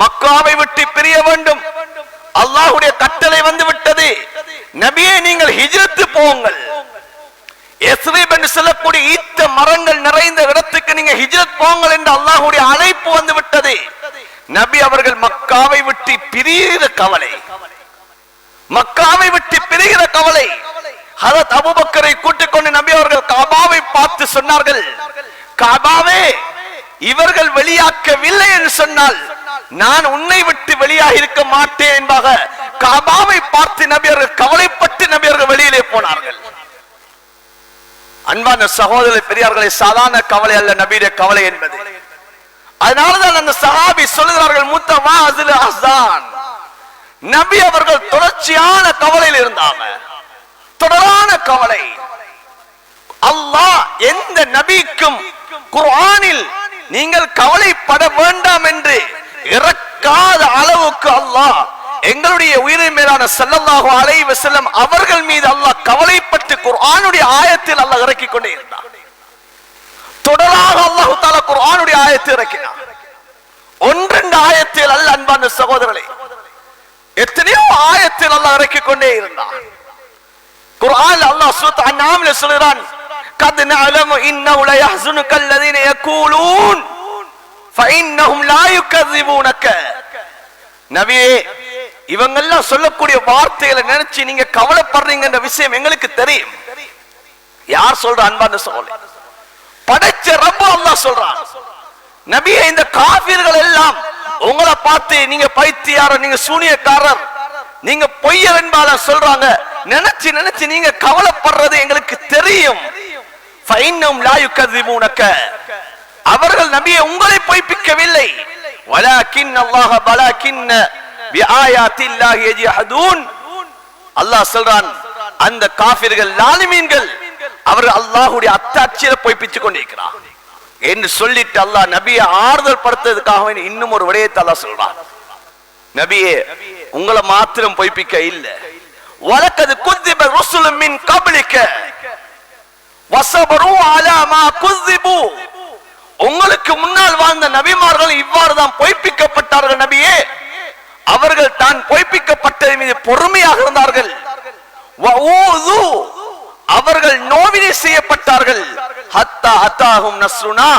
மக்காவை விட்டு பிரிய வேண்டும். அல்லாஹ்வுடைய கட்டளை வந்து விட்டது. நபியே, நீங்கள் ஹிஜ்ரத் போங்கள். யஸ்ரிப் என்று சொல்லக்கூடிய ஈத்த மரங்கள் நிறைந்த இடத்துக்கு நீங்க ஹிஜ்ரத் போங்கள் என்று அல்லாஹ்வுடைய அழைப்பு வந்து விட்டது. நபி அவர்கள் மக்காவை விட்டு பிரிகிற கவலை, மக்காவை விட்டு பிரிகிற கவலை. ஹஜ்ரத் அபூபக்கரை கூட்டிக் கொண்டு நபி அவர்கள் கஅபாவை பார்த்து சொன்னார்கள், கஅபாவே, இவர்கள் வெளியாக்கவில்லை என்று சொன்னால் நான் உன்னை விட்டு வெளியாக இருக்க மாட்டேன் என்பதாக கஅபாவை பார்த்து நபி அவர்கள் கவலைப்பட்டு நபி அவர்கள் வெளியிலே போனார்கள். அன்பான சகோதர பெரியார்களே, சாதாரண கவலை அல்ல நபியுடைய கவலை என்பது. அதனாலதான் அந்த சஹாபி சொல்லுகிறார்கள், முத்தவாஸில் அஹ்ஸான். நபி அவர்கள் தொடர்ச்சியான கவலையில் இருந்தாங்க, தொடரான கவலை. அல்லாஹ் எந்த நபிக்கும் குர்ஆனில் நீங்கள் கவலைப்பட வேண்டாம் என்று இறக்காத அளவுக்கு அல்லாஹ் எங்களுடைய உயிரின் மேலான ஸல்லல்லாஹு அலைஹி வஸல்லம் அவர்கள் மீது அல்லாஹ் கவலைப்பட்டு குர்ஆனுடைய ஆயத்தில் அல்லாஹ் இறக்கிக் கொண்டே இருந்தார். தொடராக அல்லாஹ் தஆலா குர்ஆனுடைய ஆயத்தை இறக்கினார். 1-2 ஆயத்தில் அல்ல. அன்பான சகோதரர்களே, எத்தனையோ ஆயத்தில் அல்லாஹ் இறக்கிக் கொண்டே இருந்தான். குர்ஆன்ல அல்லாஹ் சூரத் அன்ஆம்ல சொல்றான், قد نعلم انه لا يحزنك الذين يقولون فانهم لا يكذبونك. நபியே, இவங்க எல்லாம் சொல்லக்கூடிய வார்த்தைகளை நினைச்சு நீங்க கவலைப்படுறீங்கன்ற விஷயம் எங்களுக்கு தெரியும். யார் சொல்ற? அன்பான சகோதரர்களே, படைச்ச ரப்பு அல்லாஹ் சொல்றான். நபியே, இந்த காஃபிர்கள் எல்லாம் உங்களை பார்த்து நீங்க பைத்தியாரர், நீங்க சூனியக்காரர், நீங்க பொய்யர் என்பால சொல்றாங்க. நினைச்சு நினைச்சு நீங்க கவலைப்படுறது எங்களுக்கு தெரியும். ஃபைன்னஹும் லா யுகذிபூனக. அவர்கள் நபியை உங்களை பொய்ப்பிக்கவில்லை. வலாக்கின் அல்லாஹ் பலாக்கின் பிஆயாத்தில்லாஹி யஜ்ஹதூன். அல்லாஹ் சொல்றான், அந்த காஃபிர்கள் லாலிமீன்கள் அவர்கள் அல்லாஹ்வுடைய அத்தாட்சியை பொய்ப்பித்துக் கொண்டிருக்கிறார் என்று சொல்லிட்டு அல்லாஹ் நபியை ஆறுதல் படுத்துறதுக்காக இன்னும் ஒரு விடயத்தை அல்லாஹ் சொல்றான். நபியே, உங்களை மாத்திரம் பொய்ப்பிக்க இல்ல, வலக்கது குذிப ருசுலும் மின் கப்லிக வஸபரு அலா மா குذிபு. உங்களுக்கு முன்னால் வாழ்ந்த நபிமார்கள் இவ்வாறு தான் பொய்ப்பிக்கப்பட்டார்கள். நபியே, அவர்கள் தான் பொய்ப்பிக்கப்பட்டது மீது பொறுமையாக இருந்தார்கள். வஊது, அவர்கள் நோவினை செய்யப்பட்டார்கள். ஹத்தா அத்தாஹும் நஸ்ருனா,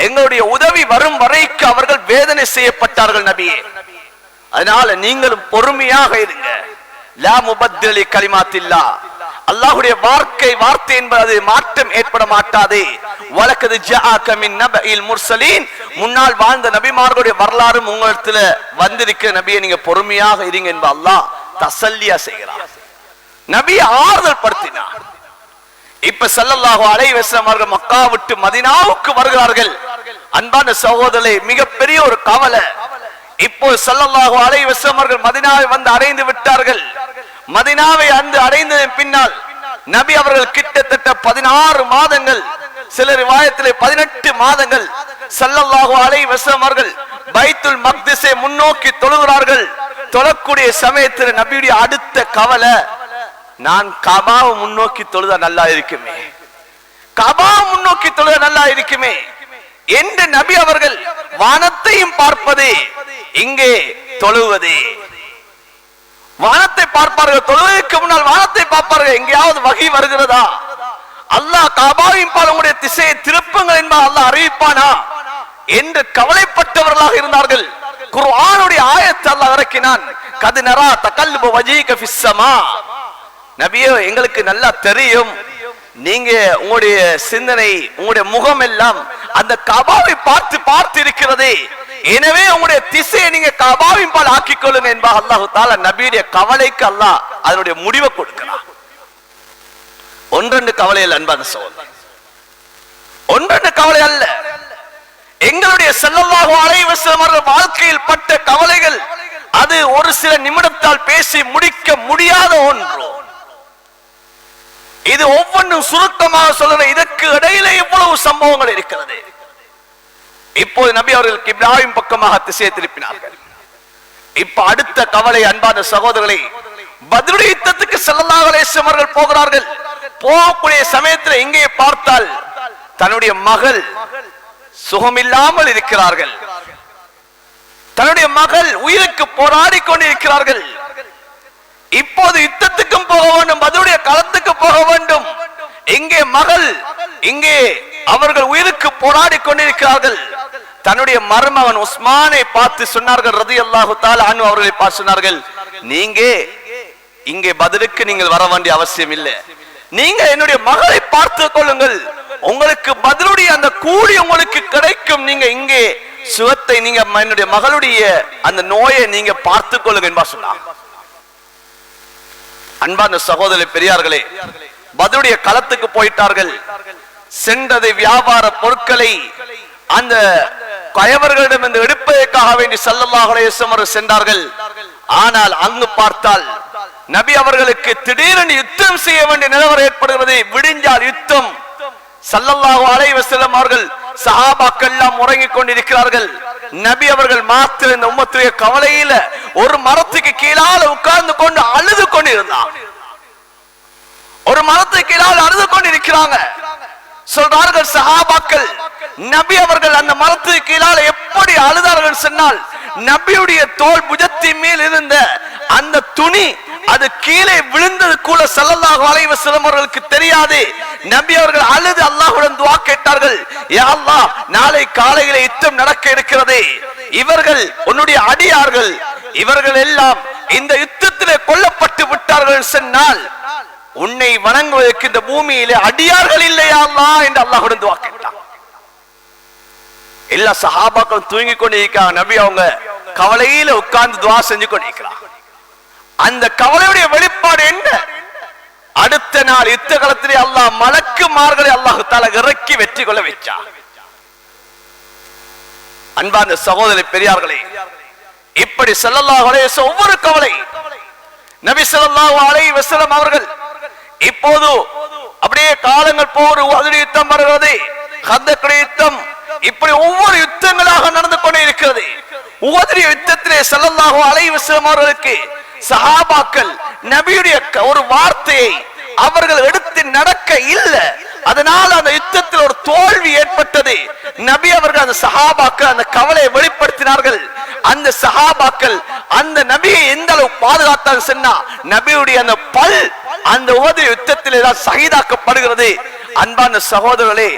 எங்களுடைய உதவி வரும் வரைக்கு அவர்கள் வேதனை செய்யப்பட்டார்கள். நபியே, அதனால நீங்களும் பொறுமையாக இருங்க. லா முபத்திலி கலிமாத்தில்லாஹ், அல்லாஹ்வுடைய வார்த்தை என்பது மாற்றம் ஏற்பட மாட்டாதே. வலக்கது ஜாஅக மின் நபஇல் முர்சலீன், முன்னால் வாழ்ந்த நபிமார்களுடைய வரலாறும் உங்களிடத்துல வந்திருக்கிற நபியை நீங்க பொறுமையாக இருங்க என்ப அல்லாஹ் தஸல்லியா செய்கிறார். நபி ஆறுதல் படுத்தினார். இப்ப ஸல்லல்லாஹு அலைஹி வஸல்லம் அவர்கள் மக்கா விட்டு மதீனாவுக்கு வருகிறார்கள். அன்பான சகோதரர்களே, மிகப்பெரிய ஒரு கவலை. இப்போ ஸல்லல்லாஹு அலைஹி வஸல்லம் அவர்கள் மதீனாவை வந்து அடைந்து விட்டார்கள். மதீனாவை அடைந்ததன் பின்னால் நபி அவர்கள் கிட்டத்தட்ட 16 மாதங்கள், சில ரிவாயத்திலே 18 மாதங்கள் ஸல்லல்லாஹு அலைஹி வஸல்லம் அவர்கள் பைத்துல் மக்திஸை முன்னோக்கி தொழுகிறார்கள். தொழக்கூடிய சமயத்தில் நபியுடைய அடுத்த கவலை, நான் கபாவை முன்னோக்கி தொழுதா நல்லா இருக்குமே, கபாவை முன்னோக்கி தொழுதா நல்லா இருக்குமே என்று நபி அவர்கள் வானத்தையும் பார்ப்பதே, இங்கே தொழுவதே. வானத்தை பார்ப்பார்கள், தொழுவதற்கு முன்னால் வானத்தை பார்ப்பார்கள், எங்கேயாவது வகை வருகிறதா, அல்லாஹ் கபாவின் பால் உங்களுடைய திசையை திருப்புங்கள் என்பார், அல்லாஹ் அறிவிப்பானா என்று கவலைப்பட்டவர்களாக இருந்தார்கள். குர்ஆனுடைய ஆயத்தை அல்லாஹ் இறக்கினான். கத் நரா தகல்லுப வஜீக ஃபிஸ் ஸமா. நபியே, எங்களுக்கு நல்லா தெரியும், நீங்க உங்களுடைய சிந்தனை, உங்களுடைய முகம் எல்லாம் அந்த கபாவை பார்த்து பார்த்து இருக்கிறதே, எனவே உங்களுடைய திசையை நீங்க கபாவின் பால் ஆக்கிக் கொள்ளுங்க என்பா அல்லாஹ் தஆலா நபியுடைய கவலைக்கு அல்லாஹ் அதனுடைய முடிவை கொடுக்கிறார். ஒன்றெண்டு கவலை அல்ல அன்பான சகோதரர், ஒன்றெண்டு கவலை அல்ல. எங்களுடைய ஸல்லல்லாஹு அலைஹி வஸல்லம் அவர்கள் வாழ்க்கையில் பட்ட கவலைகள் அது ஒரு சில நிமிடத்தால் பேசி முடிக்க முடியாத ஒன்று. இது ஒவ்வொன்றும் சுருக்கமாக சொல்ற, இதற்கு இடையில எவ்வளவு சம்பவங்கள் இருக்கிறது. இப்போது நபி அவர்கள் கிப்லாவின் பக்கமாக திசையை திருப்பினார்கள். இப்ப அடுத்த கவலை அன்பான சகோதரர்களை, பத்ருடைய யுத்தத்துக்கு ஸல்லல்லாஹு அலைஹி வஸல்லம் அவர்கள் போகிறார்கள். போகக்கூடிய சமயத்தில் எங்கே பார்த்தால் தன்னுடைய மகள் சுகமில்லாமல் இருக்கிறார்கள். தன்னுடைய மகள் உயிருக்கு போராடி கொண்டிருக்கிறார்கள். இப்போது யுத்தத்துக்கும் போக வேண்டும், பத்ருடைய களத்துக்கு போக வேண்டும். இங்கே மகள், இங்கே அவர்கள் உயிருக்கு போராடி கொண்டிருக்கிறார்கள். தன்னுடைய மருமகன் உஸ்மானை பார்த்து சொன்னார்கள், ரலியல்லாஹு தஆலா அன்ஹு அவர்களை பார்த்து சொன்னார்கள், நீங்க இங்கே பத்ருக்கு நீங்கள் வர வேண்டிய அவசியம் இல்லை, நீங்க என்னுடைய மகளை பார்த்து கொள்ளுங்கள், உங்களுக்கு பத்ருடைய அந்த கூலி உங்களுக்கு கிடைக்கும், நீங்க இங்கே சுகத்தை, நீங்க என்னுடைய மகளுடைய அந்த நோயை நீங்க பார்த்து கொள்ளுங்க என்பா சொன்னார். அன்பான சகோதர பெரியார்களே, பத்ருடைய களத்துக்கு போயிட்டார்கள். சென்றது வியாபார பொருட்களை அந்த கயவர்களிடம் இருந்து எடுப்பதற்காக வேண்டி ஸல்லல்லாஹு அலைஹி வஸல்லம் சென்றார்கள். ஆனால் அங்கு பார்த்தால் நபி அவர்களுக்கு திடீரென்று யுத்தம் செய்ய வேண்டிய நிலவரம் ஏற்படுகிறது. விடிஞ்சால் யுத்தம். ஸல்லல்லாஹு அலைஹி வஸல்லம் அவர்கள் சஹாபாக்கள் எல்லாம் உறங்கிக் கொண்டிருக்கிறார்கள். நபி அவர்கள் மாத்திரம் இந்த உம்மத்துடைய கவலையில ஒரு மரத்துக்கு கீழால உட்கார்ந்து கொண்டு அழுது கொண்டிருந்தார். ஒரு மரத்துக்கு கீழால் அழுது கொண்டிருக்கிறாங்க. சொல்றார்கள் சஹாபாக்கள், நபி அவர்கள் அந்த மரத்துக்கு கீழால எப்படி அழுதார்கள் சொன்னால் நபியுடைய தோல் புஜத்தின் மேல் இருந்த அந்த துணி அது கீழே விழுந்தது கூட ஸல்லல்லாஹு அலைஹி வஸல்லம் அவர்களுக்கு தெரியாது. நபி அவர்கள் அழுது அல்லாஹ்வுடன் துஆ கேட்டார்கள், யா அல்லாஹ், நாளை காலையிலே யுத்தம் நடக்க இருக்கிறது, இவர்கள் உன்னுடைய அடியார்கள், இவர்கள் எல்லாம் இந்த யுத்தத்திலே கொல்லப்பட்டு விட்டார்கள் சொன்னால் உன்னை வணங்குவதற்கு இந்த பூமியிலே அடியார்கள் இல்லையா அல்லாஹ் என்று அல்லாஹ்வுடன் துஆ கேட்டார். எல்லா சஹாபாக்களும் தூங்கி கொண்டிருக்காங்க. நபி அவங்க கவலையில உட்கார்ந்து துஆ செஞ்சு கொண்டிருக்கிறார். அந்த கவலையுடைய வெளிப்பாடு என்ன? அடுத்த நாள் யுத்த காலத்திலே அல்லாஹ் மலக்குமார்களை அல்லாஹ் தஆலா இறக்கி வெற்றி கொள்ள வைச்சார். அன்பார்ந்த சகோதரி பெரியார்களே, இப்படி ஸல்லல்லாஹு அலைஹி வஸல்லம் ஒவ்வொரு கவலை நபி ஸல்லல்லாஹு அலைஹி வஸல்லம் அவர்கள் இப்போது அப்படியே காலங்கள் போர் உஹது யுத்தம் வருகிறது, கந்தக் யுத்தம், இப்படி ஒவ்வொரு யுத்தங்களாக நடந்து கொண்டே இருக்கிறது. உஹது யுத்தத்திலே ஸல்லல்லாஹு அலைஹி வஸல்லம் அவர்களுக்கு சஹாபாக்கள் நபியுடைய ஒரு வார்த்தையை அவர்கள் எடுத்து நடக்க இல்லை. அதனால் அந்த யுத்தத்தில் ஒரு தோல்வி ஏற்பட்டது. நபி அவர்கள் அந்த சஹாபாக்கள் அந்த கவலையை வெளிப்படுத்தினார்கள். அந்த சஹாபாக்கள் அந்த நபியை எந்த அளவு பாதுகாத்தால் சொன்னா நபியுடைய அந்த பல் அந்த உஹது யுத்தத்திலே தான் ஷஹீதாக்கப்படுகிறது. அன்பான சகோதரர்களே,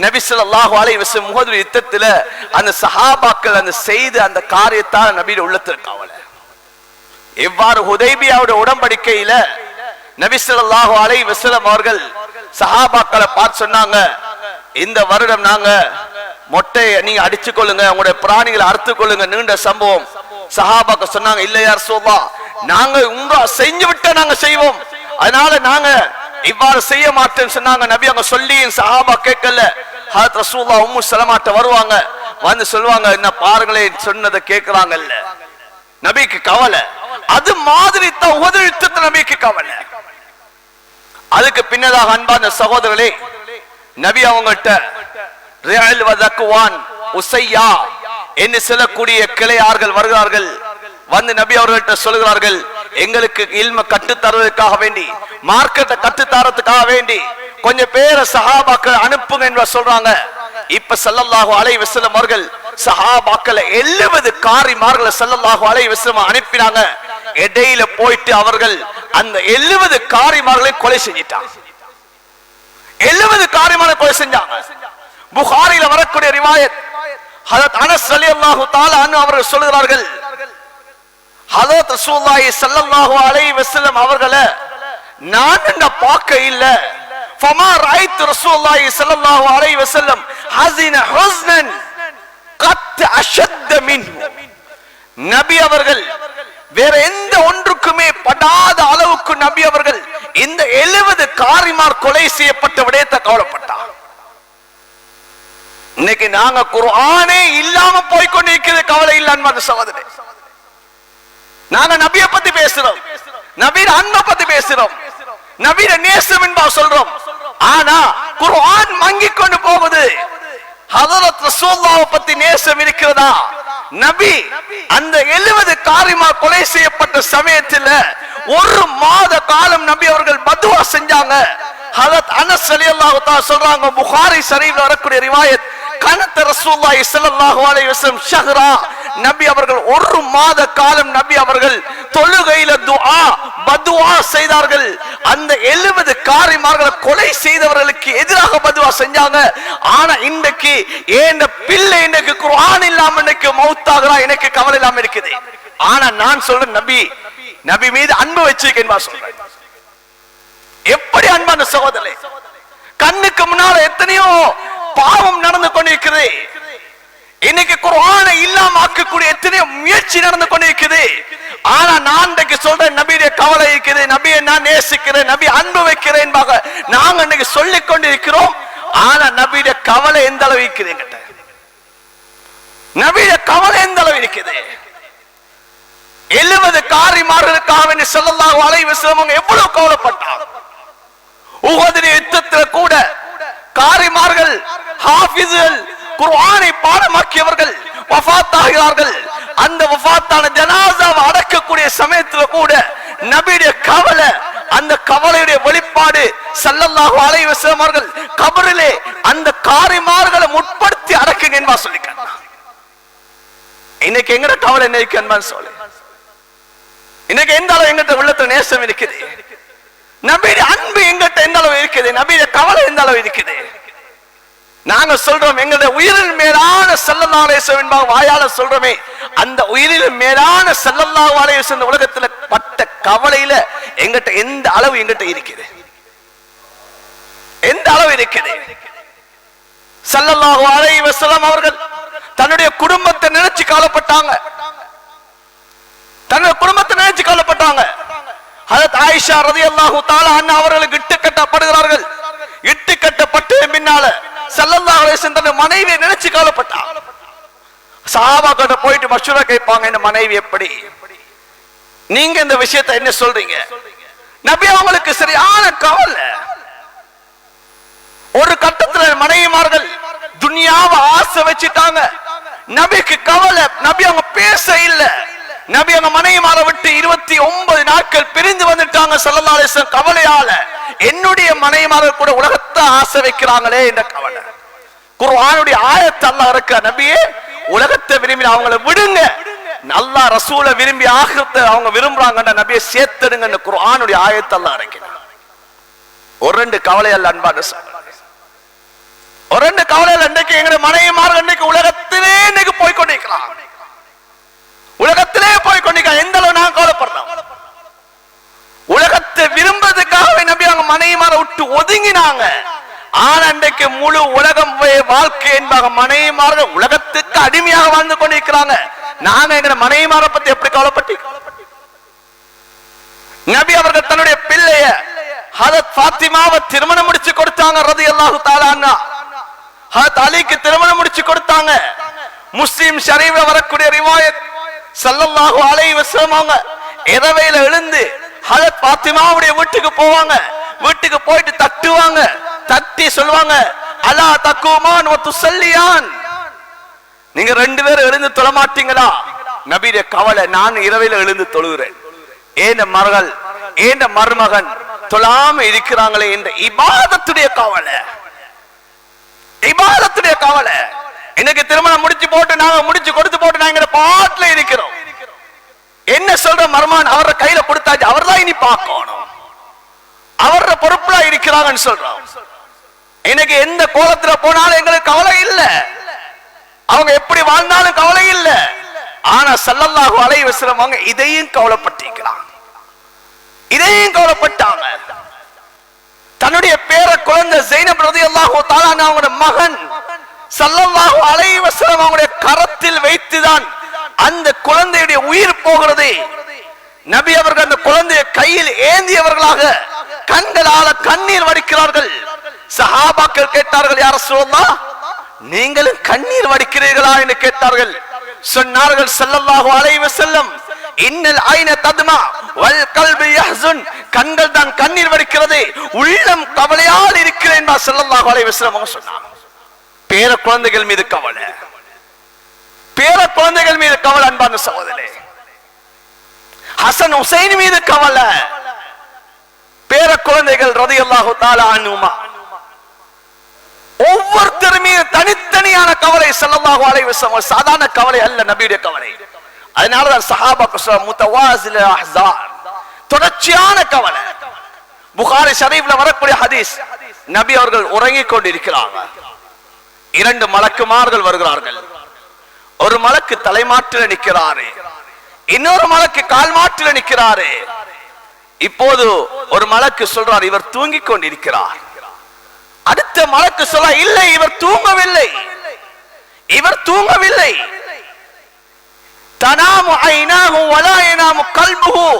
நபி ஸல்லல்லாஹு அலைஹி வஸல்லம் உஹது யுத்தத்திலே அந்த சஹாபாக்கள் அந்த செய்த அந்த காரியத்தால் நபியுடைய உள்ளத்தில் கவலை. எவ்வாறு ஹுதைபியாவுடைய உடன்படிக்கையில நபி ஸல்லல்லாஹு அலைஹி வஸல்லம் அவர்கள் சஹாபாக்களை பார்த்து சொன்னாங்க, இந்த வருடம் நாங்க மொட்டையை நீங்க அடிச்சு கொள்ளுங்க, உங்களுடைய பிராணிகளை அறுத்து கொள்ளுங்க. நீண்ட சம்பவம். சஹாபாக்கள் சொன்னாங்க, இல்ல யா ரசூலல்லாஹ், நாங்க உங்க செஞ்சு விட்ட நாங்க செய்வோம், அதனால நாங்க இவ்வாறு செய்ய மாட்டேன்னு சொன்னாங்க. நபி அவங்க சொல்லி சஹாபா கேட்கல. ஹஜ்ரத் ரசூலுல்லாஹ் உம்மு ஸலமாட்ட வருவாங்க, வந்து சொல்லுவாங்க, என்ன பாருங்களேன் சொன்னதை கேட்கிறாங்கல்ல. நபிக்கு கவலை. அது மாதிரி தான் உஹது யுத்தத்தில் நபிக்கு கவலை. அதுக்கு பின்னதாக அன்பான சகோதரர்களே, நபி அவங்கள்ட்ட ரிஅல் வ தக்வான் உஸையா என்று சொல்லக்கூடிய கிளையார்கள் வருகிறார்கள். வந்து நபி அவர்கள்ட்ட சொல்கிறார்கள், எங்களுக்கு இல்ம கற்று தருவதற்காக வேண்டி, மார்க்கத்தை கற்று தரதுக்காக வேண்டி கொஞ்சம் பேரை சஹாபாக்கள் அனுப்புங்க என்று சொல்றாங்க. இப்ப ஸல்லல்லாஹு அலைஹி வஸல்லம் அவர்கள் சஹாபாக்களை 70 காரிமார்களை ஸல்லல்லாஹு அலைஹி வஸல்லம் அனுப்பினாங்க. இடையில போயிட்டு அவர்கள் அந்த 70 காரிமார்களை கொலை செஞ்சிட்டாங்க. 70 காரிமார்களை கொலை செஞ்சாங்க. புகாரில வரக்கூடிய ரிவாயத், ஹஜ்ரத் அனஸ் ரலியல்லாஹு தஆலா அன்ஹு அவர்கள் சொல்கிறார்கள், ஹஜ்ரத் ரசூலுல்லாஹி ஸல்லல்லாஹு அலைஹி வஸல்லம் அவர்களை நான் பார்க்க இல்ல. ஃபமா ரஅய்து ரசூலுல்லாஹி ஸல்லல்லாஹு அலைஹி வஸல்லம் ஹஸின ஹுஸ்னன் கத் அஷத்த மின்ஹு. நபி அவர்கள் வேற எந்த ஒன்றுக்குமே படாத அளவுக்கு நபி அவர்கள் இந்த 70 காரிமார் கொலை செய்யப்பட்ட விடயத்தை கவலைப்பட்டார். இன்னைக்கு நாங்க குர்ஆனே இல்லாம போய் கொண்டிருக்கிறது கவலை இல்ல. அன்பான சகோதரரே, நாங்க நபியை பத்தி பேசுறோம், நபியின் அன்பை பத்தி பேசுறோம், நபியின் நேசம் என்பா சொல்றோம். ஆனா குர்ஆன் மங்கிக் கொண்டு போகுது. ஹஜ்ரத் ரசூலுல்லாஹ் பத்தி நேசம் இருக்கிறதா? நபி அந்த 70 காரிமார் கொலை செய்யப்பட்ட சமயத்தில் ஒரு மாத காலம் நபி அவர்கள் பதுவா செஞ்சாங்க. ஹஜ்ரத் அனஸ் ரலியல்லாஹு தஆலா சொல்றாங்க, புகாரி ஷரீஃப்ல வரக்கூடிய ரிவாயத், கனத ரசூலுல்லாஹி ஸல்லல்லாஹு அலைஹி வஸல்லம் ஷஹ்ரா, நபி அவர்கள் ஒரு மாத காலம் நபி அவர்கள் தொழுகையில துஆ பதுவா செய்தார்கள். அந்த 70 காரிமார்களை கொலை செய்தவர்களுக்கு எதிராக பதுவா செஞ்சாங்க. ஆனா இன்றைக்கு ஏன் பிள்ளை இன்னைக்கு குர்ஆன் இல்லாம இன்னைக்கு மௌத்தாகிறா, எனக்கு கவலை இல்லாம இருக்குது. ஆனா நான் சொல்றேன், நபி மீது அன்பு வச்சிருக்கேன் சொல்றேன். எப்படி அன்பான சகோதரரே, கண்ணுக்கு முன்னால எத்தனையோ பாவம் நடந்து கொண்டிருக்கிறது. இன்னைக்கு குர்ஆனை இல்லாம ஆக்கக்கூடிய எத்தனையோ முயற்சி நடந்து கொண்டிருக்குது. ஆனா நான் இன்றைக்கு சொல்றேன், நபியுடைய கவலை இருக்குது, நபியை நான் நேசிக்கிறேன், நபி அன்பு வைக்கிறேன் நாங்க இன்னைக்கு சொல்லிக் கொண்டிருக்கிறோம். ஆனா நபியுடைய கவலை எந்த அளவு இருக்குது? என்கிட்ட நபியுடைய கவலை எந்த அளவு இருக்குது? 70 காரிமார்களுக்காக ஸல்லல்லாஹு அலைஹி வஸல்லம் எவ்வளவு கவலைப்பட்டார். உஹது யுத்தத்தில் கூட காரிமார்கள், ஹாஃபிஸ்கள், குர்ஆனை பாடமாக்கியவர்கள் வஃபாத் ஆகிறார்கள். அந்த வஃபாத்தான ஜனாஸாவை அடக்கக்கூடிய சமயத்தில் கூட நபியுடைய கவலை, அந்த கவலையுடைய வெளிப்பாடு ஸல்லல்லாஹு அலைஹி வஸல்லம் அவர்கள் கபரிலே அந்த காரிமார்களை முற்படுத்தி அடக்குங்க என்பா சொல்லிக்கிறார். இன்னைக்கு எங்கட கவலை என்ன இருக்கு அன்பான் சொல்லு. இன்னைக்கு எந்த அளவு எங்கிட்ட உள்ளத்துல நேசம் இருக்குது, நபியுடைய அன்பு எங்கிட்ட எந்த அளவு இருக்குது, நபியுடைய கவலை எந்த அளவு இருக்குது. நாங்க சொல்றோம் எங்களுடைய உயிரில் மேலான ஸல்லல்லாஹு அலைஹி வஸல்லம் என்பாங்க, வாயால சொல்றோமே, அந்த உயிரில் மேலான ஸல்லல்லாஹு அலைஹி வஸல்லம் உலகத்துல பட்ட கவலையில எங்கிட்ட எந்த அளவு எங்கிட்ட இருக்குது, எந்த அளவு இருக்குது. ஸல்லல்லாஹு அலைஹி வஸல்லம் அவர்கள் தன்னுடைய குடும்பத்தை நினைச்சு கவலைப்பட்டாங்க, தன்னுடைய குடும்பத்தை நினைச்சு கவலைப்பட்டாங்க. ஹஜ்ரத் ஆயிஷா ரலியல்லாஹு தஆலா அன்ஹா அவர்களுக்கு இட்டு கட்டப்படுகிறார்கள். இட்டு கட்டப்பட்டு பின்னால ஸல்லல்லாஹு அலைஹி வஸல்லம் தன்னுடைய மனைவியை நினைச்சு கவலைப்பட்டாங்க. சஹாபாக்கிட்ட போயிட்டு மஷூரா கேட்பாங்க, இந்த மனைவி எப்படி, நீங்க இந்த விஷயத்தை என்ன சொல்றீங்க? நபி அவங்களுக்கு சரியான கவலை. ஒரு கட்டத்துல மனைவிமார்கள் துனியாவை ஆசை வச்சுட்டாங்க, நபிக்கு கவலை. நபி அவங்க பேச இல்ல, நபி அவங்க மனைவிமாரை விட்டு 29 நாட்கள் பிரிந்து வந்துட்டாங்க ஸல்லல்லாஹு அலைஹி வஸல்லம் கவலையால. என்னுடைய மனைவிமார்கள் கூட உலகத்தை ஆசை வைக்கிறாங்களே என்ற கவலை. குர்ஆனுடைய ஆயத்து அல்லாஹ் இருக்க, நபியே உலகத்தை விரும்பி அவங்களை விடுங்க, அல்லாஹ் ரசூலை விரும்பி ஆகிரத்தை அவங்க விரும்புறாங்க, நபியை சேர்த்துடுங்க குர்ஆனுடைய ஆயத்து அல்லாஹ் இறக்கினார். ஒரு ரெண்டு கவலை அல்ல அன்பான சொல்ல, ஒரு ரெண்டு கவலையில் இன்றைக்கு எங்களுடைய மனைவிமார்கள் இன்றைக்கு உலகத்திலே இன்னைக்கு போய்கொண்டிருக்கிறான், உலகத்திலே போய்கொண்டிருக்கான். எந்த அளவு நான் கவலைப்படுறோம், உலகத்தை விரும்புறதுக்காக நபி அவங்க மனைவிமாரை விட்டு ஒதுங்கினாங்க. ஆனா இன்றைக்கு முழு உலகம் வாழ்க்கை என்பாங்க மனைவிமார்கள் உலகத்துக்கு அடிமையாக வாழ்ந்து கொண்டிருக்கிறாங்க. நாங்க எங்க மனைவிமாரை பத்தி எப்படி கவலைப்பட்டு, நபி அவர்கள் தன்னுடைய பிள்ளைய ஹஜ்ரத் ஃபாத்திமாவை திருமணம் முடிச்சு கொடுத்தாங்க ரலியல்லாஹு தஆலா அன்ஹா. ஹஜ்ரத் அலிக்கு திருமணம் முடிச்சு கொடுத்தாங்க. முஸ்லிம் ஷரீஃப்ல வரக்கூடிய ரிவாயத், ஸல்லல்லாஹு அலைஹி வஸல்லம் அவங்க இரவையில எழுந்து ஹஜ்ரத் ஃபாத்திமாவுடைய வீட்டுக்கு போவாங்க. வீட்டுக்கு போயிட்டு தட்டுவாங்க, தட்டி சொல்லுவாங்க, அலா தக்குமான் வ துஸல்லியான், நீங்க ரெண்டு பேரும் எழுந்து தொழ மாட்டீங்களா? நபியுடைய கவலை, நான் இரவையில எழுந்து தொழுகிறேன், ஏன் மகள் ஏன் மருமகன் தொழாம இருக்கிறாங்களே என்ற இபாதத்துடைய கவலை, இபாதத்துடைய கவலை. எனக்கு திருமணம் முடிச்சு போட்டு நாங்க முடிச்சு கொடுத்து போட்டு நாங்க பாட்டுல இருக்கிறோம். என்ன சொல்ற மர்மான் அவர கையில கொடுத்தாச்சு, அவர் தான் இனி பார்க்கணும், அவர பொறுப்புல இருக்கிறாங்கன்னு சொல்றோம். எனக்கு எந்த கோலத்துல போனாலும் எங்களுக்கு கவலை இல்ல, அவங்க எப்படி வாழ்ந்தாலும் கவலை இல்ல. ஆனா ஸல்லல்லாஹு அலைஹி வஸல்லம் அவங்க இதையும் கவலைப்பட்டிருக்கிறாங்க, இதையும் கவலைப்பட்டாங்க. தன்னுடைய பேர குழந்தை ஸைனப் ரலியல்லாஹு தஆலா அவங்களுடைய மகன் ஸல்லல்லாஹு அலைஹி வஸல்லம் அவங்களுடைய கரத்தில் வைத்துதான் அந்த குழந்தையுடைய உயிர் போகிறது. நபி அவர்கள் அந்த குழந்தையை கையில் ஏந்தியவர்களாக கண்களால கண்ணீர் வடிக்கிறார்கள். சஹாபாக்கள் கேட்டார்கள், யா ரசூலல்லாஹ், நீங்களும் கண்ணீர் வடிக்கிறீர்களா என்று கேட்டார்கள். சொன்னார்கள் ஸல்லல்லாஹு அலைஹி வஸல்லம், இன்னல் ஐன தத்மா வல் கல்பு யஹ்ஸுன், கண்கள் தான் கண்ணீர் வடிக்கிறது, உள்ளம் கவலையால் இருக்கிறேன் என்று ஸல்லல்லாஹு அலைஹி வஸல்லம் சொன்னாங்க. பேர குழந்தைகள் மீது கவலை, பேர குழந்தைகள் மீது கவலை. அன்பான சகோதரரே, ஹசன் ஹுசைன் மீது கவலை, பேர குழந்தைகள் ரலியல்லாஹு தஆலா அன்ஹுமா. ஒவ்வொருத்தர் மீது தனித்தனியான கவலை. ஸல்லல்லாஹு அலைஹி வஸல்லம் சாதாரண கவலை அல்ல நபியுடைய கவலை. அதனாலதான் சஹாபாக்கள் முத்தவாஸில் அஹ்ஸான், தொடர்ச்சியான கவலை. புகாரி ஷரீஃப்ல வரக்கூடிய ஹதீஸ், நபி அவர்கள் உறங்கிக் கொண்டிருக்கிறாங்க. இரண்டு மலக்குமார்கள் வருகிறார்கள். ஒரு மலக்கு தலைமாற்றில் நிற்கிறாரு, இன்னொரு மலக்கு கால் மாற்றில் நிற்கிறாரு. இப்போது ஒரு மலக்கு சொல்றார், இவர் தூங்கிக் கொண்டிருக்கிறார். அடுத்த மலக்கு சொல்ல, இல்லை, இவர் தூங்கவில்லை, இவர் தூங்கவில்லை. தனாமு ஐனாஹு வலா யனாமு கல்புஹு.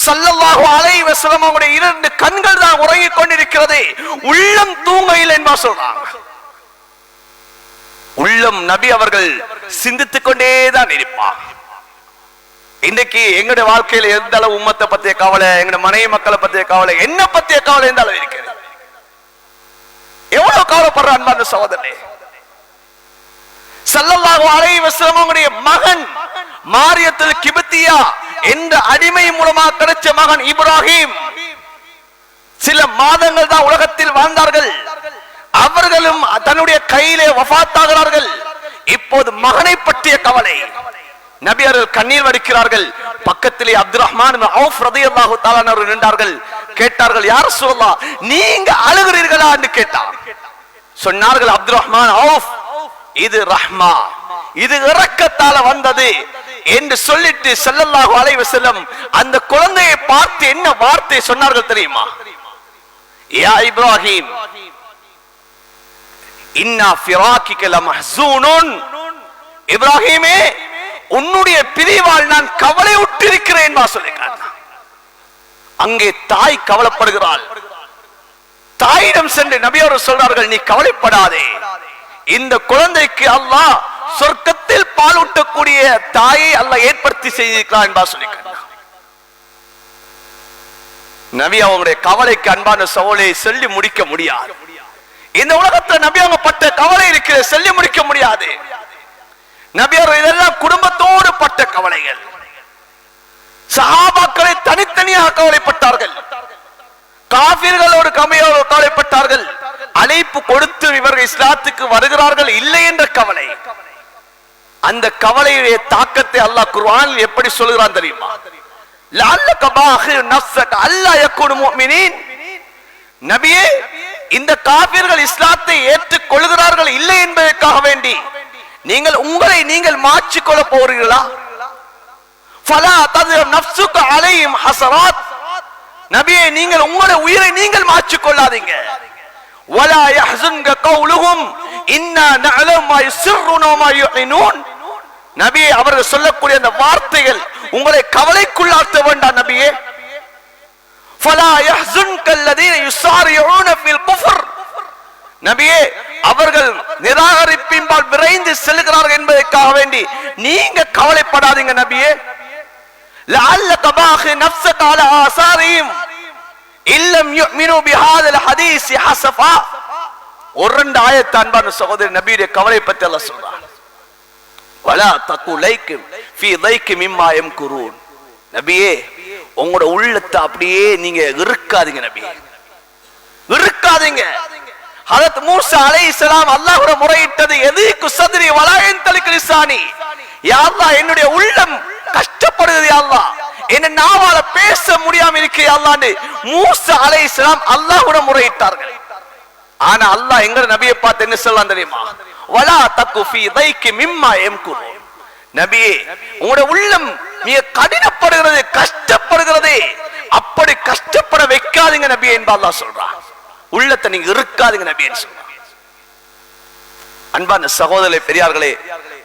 ஸல்லல்லாஹு அலைஹி வஸல்லம் அவருடைய இரண்டு கண்கள் தான் உறங்கிக் கொண்டிருக்கிறது, உள்ளம் தூங்கவில்லை என்பா சொல்றாங்க. உள்ளம் நபி அவர்கள் சிந்தித்துக் கொண்டேதான் இருப்பார். இன்றைக்கு எங்களுடைய வாழ்க்கையில் எந்த அளவு உம்மத்தை பத்திய கவலை, எங்களுடைய மனைவி மக்களை பத்திய கவலை, என்ன பத்திய கவலை எந்த அளவு இருக்கிறது, எவ்வளவு கவலைப்படுற அன்பான சகோதரனே. ஸல்லல்லாஹு அலைஹி வஸல்லம் அவருடைய மகன் மாரியத்துல் கிப்தியா என்ற அடிமை மூலமாக கிடைச்ச மகன் இப்ராஹிம் சில மாதங்கள் தான் உலகத்தில் வாழ்ந்தார்கள். அவர்களும் தன்னுடைய கையிலே வஃபாத்தாகிறார்கள். இப்போது மகனை பற்றிய கவலை. நபி அவர்கள் கண்ணீர் வடிக்கிறார்கள். பக்கத்திலே அப்துல் ரஹ்மான் இப்னு அவுஃப் ரலியல்லாஹு தஆலா அவர்கள் நின்றார்கள். கேட்டார்கள், யா ரசூலல்லாஹ், நீங்க அழுகிறீர்களா என்று கேட்டார். சொன்னார்கள், அப்துல் ரஹ்மான் அவுஃப், இது ரஹ்மா, இது இரக்கத்தால வந்தது என்று சொல்லிட்டு ஸல்லல்லாஹு அலைஹி வஸல்லம் அந்த குழந்தையை பார்த்து என்ன வார்த்தை சொன்னார்கள் தெரியுமா? யா இப்ராஹிம், இன்னா ஃபிராகிக லமஹ்ஸூனுன், இப்ராஹிமே, உன்னுடைய பிரிவால் நான் கவலை உற்றிருக்கிறேன் சொல்லுகிறார். அங்கே தாய் கவலைப்படுகிறாள். தாயிடம் சென்று நபி அவர்கள் சொல்றார்கள், நீ கவலைப்படாதே, இந்த குழந்தைக்கு அல்லாஹ் சொர்க்கத்தில் பால் ஊட்டக்கூடிய தாயை அல்லாஹ் ஏற்படுத்தி செய்திருக்கிறார் என்பா சொல்லிக்கிறார். நபி அவங்களுடைய கவலைக்கு அன்பான சகோதரரை சொல்லி முடிக்க முடியாது. இந்த உலகத்தில் நபி அவங்க பட்ட கவலை இருக்கிற சொல்லி முடிக்க முடியாது. நபி அவர்கள் இதெல்லாம் குடும்பத்தோடு பட்ட கவலைகள். சஹாபாக்களை தனித்தனியாக கவலைப்பட்டார்கள். காபிர்களோடு கவலைப்பட்டார்கள். அழைப்பு கொடுத்து இவர்கள் இஸ்லாத்துக்கு வருகிறார்கள் இல்லை என்ற கவலை. அந்த கவலையுடைய தாக்கத்தை அல்லாஹ் குர்ஆனில் எப்படி சொல்கிறான் தெரியுமா? லஅல்லக பாஹிர் நஃப்ஸக அல்லா யகுனு முஃமினீன், நபியே, இந்த காபிர்கள் இஸ்லாத்தை ஏற்றுக் கொள்கிறார்கள் இல்லை என்பதற்காக வேண்டி நீங்கள் உங்களை நீங்கள் மாற்றிக் கொள்ள போகிறீர்களா? ஃபலா தத்ஹப் நஃப்ஸுக அலைஹிம் ஹஸராத், நபியே, நீங்கள் உங்களுடைய உயிரை நீங்கள் மாற்றிக் கொள்ளாதீங்க. வலா யஹ்ஸுன்க கௌலுஹும் இன்னா நஅலமு மா யுஸிர்ருன வ மா யுஇனூன், நபியே, அவர்கள் சொல்லக்கூடிய அந்த வார்த்தைகள் உங்களை கவலைக்குள்ளாக்க வேண்டாம் நபியே. ஃபலா யஹ்ஸுன்க அல்லதீன யுஸாரிஊன ஃபில் குஃப்ர், நபியே, அவர்கள் நிராகரிப்பின்பால் விரைந்து செல்கிறார்கள் என்பதற்காக வேண்டி நீங்க கவலைப்படாதீங்க நபியே. லஅல்லக பாஹி நஃப்ஸக அலா ஆசாரிஹிம் இல்லம் யுமினு பிஹாதல் ஹதீஸ் ஹஸஃபா. ஒரு ரெண்டு ஆயத் அன்பான சகோதரி நபியுடைய கவலை பற்றி அல்லாஹ் சொல்றான். வலா தகுலைக்கும் ஃபீ தைக் மிம்மா யம்குரூன், நபியே, உங்களோட உள்ளத்தை அப்படியே நீங்க இருக்காதீங்க நபியே, இருக்காதீங்க. ஹஜரத் மூஸா அலைஹிஸ்ஸலாம் அல்லாஹ்வோட முறையிட்டது, எதீகு ஸத்ரி வலா யன்தலிகு லிசானி, யா அல்லாஹ், என்னுடைய உள்ளம் கஷ்டப்படுது யா அல்லாஹ், என்ன நாவால பேச முடியாம இருக்கு யா அல்லாஹ்னு மூஸா அலைஹிஸ்ஸலாம் அல்லாஹ்வோட முறையிட்டார்கள். ஆனா அல்லாஹ் எங்க நபியை பார்த்து என்ன சொல்லலாம் தெரியுமா? வலா தகு ஃபீ தைக் மிம்மா யம்குரூன், நபியே, உங்களுடைய உள்ளம் மிக கடினப்படுகிறது, கஷ்டப்படுகிறது, அப்படி கஷ்டப்பட வைக்காதீங்க நபியே என்பா அல்லாஹ் சொல்றான். உள்ளத்தை நீங்க இருக்காதீங்க நபின்னு சொல்றான். அன்பான சகோதரர்களே, பெரியார்களே,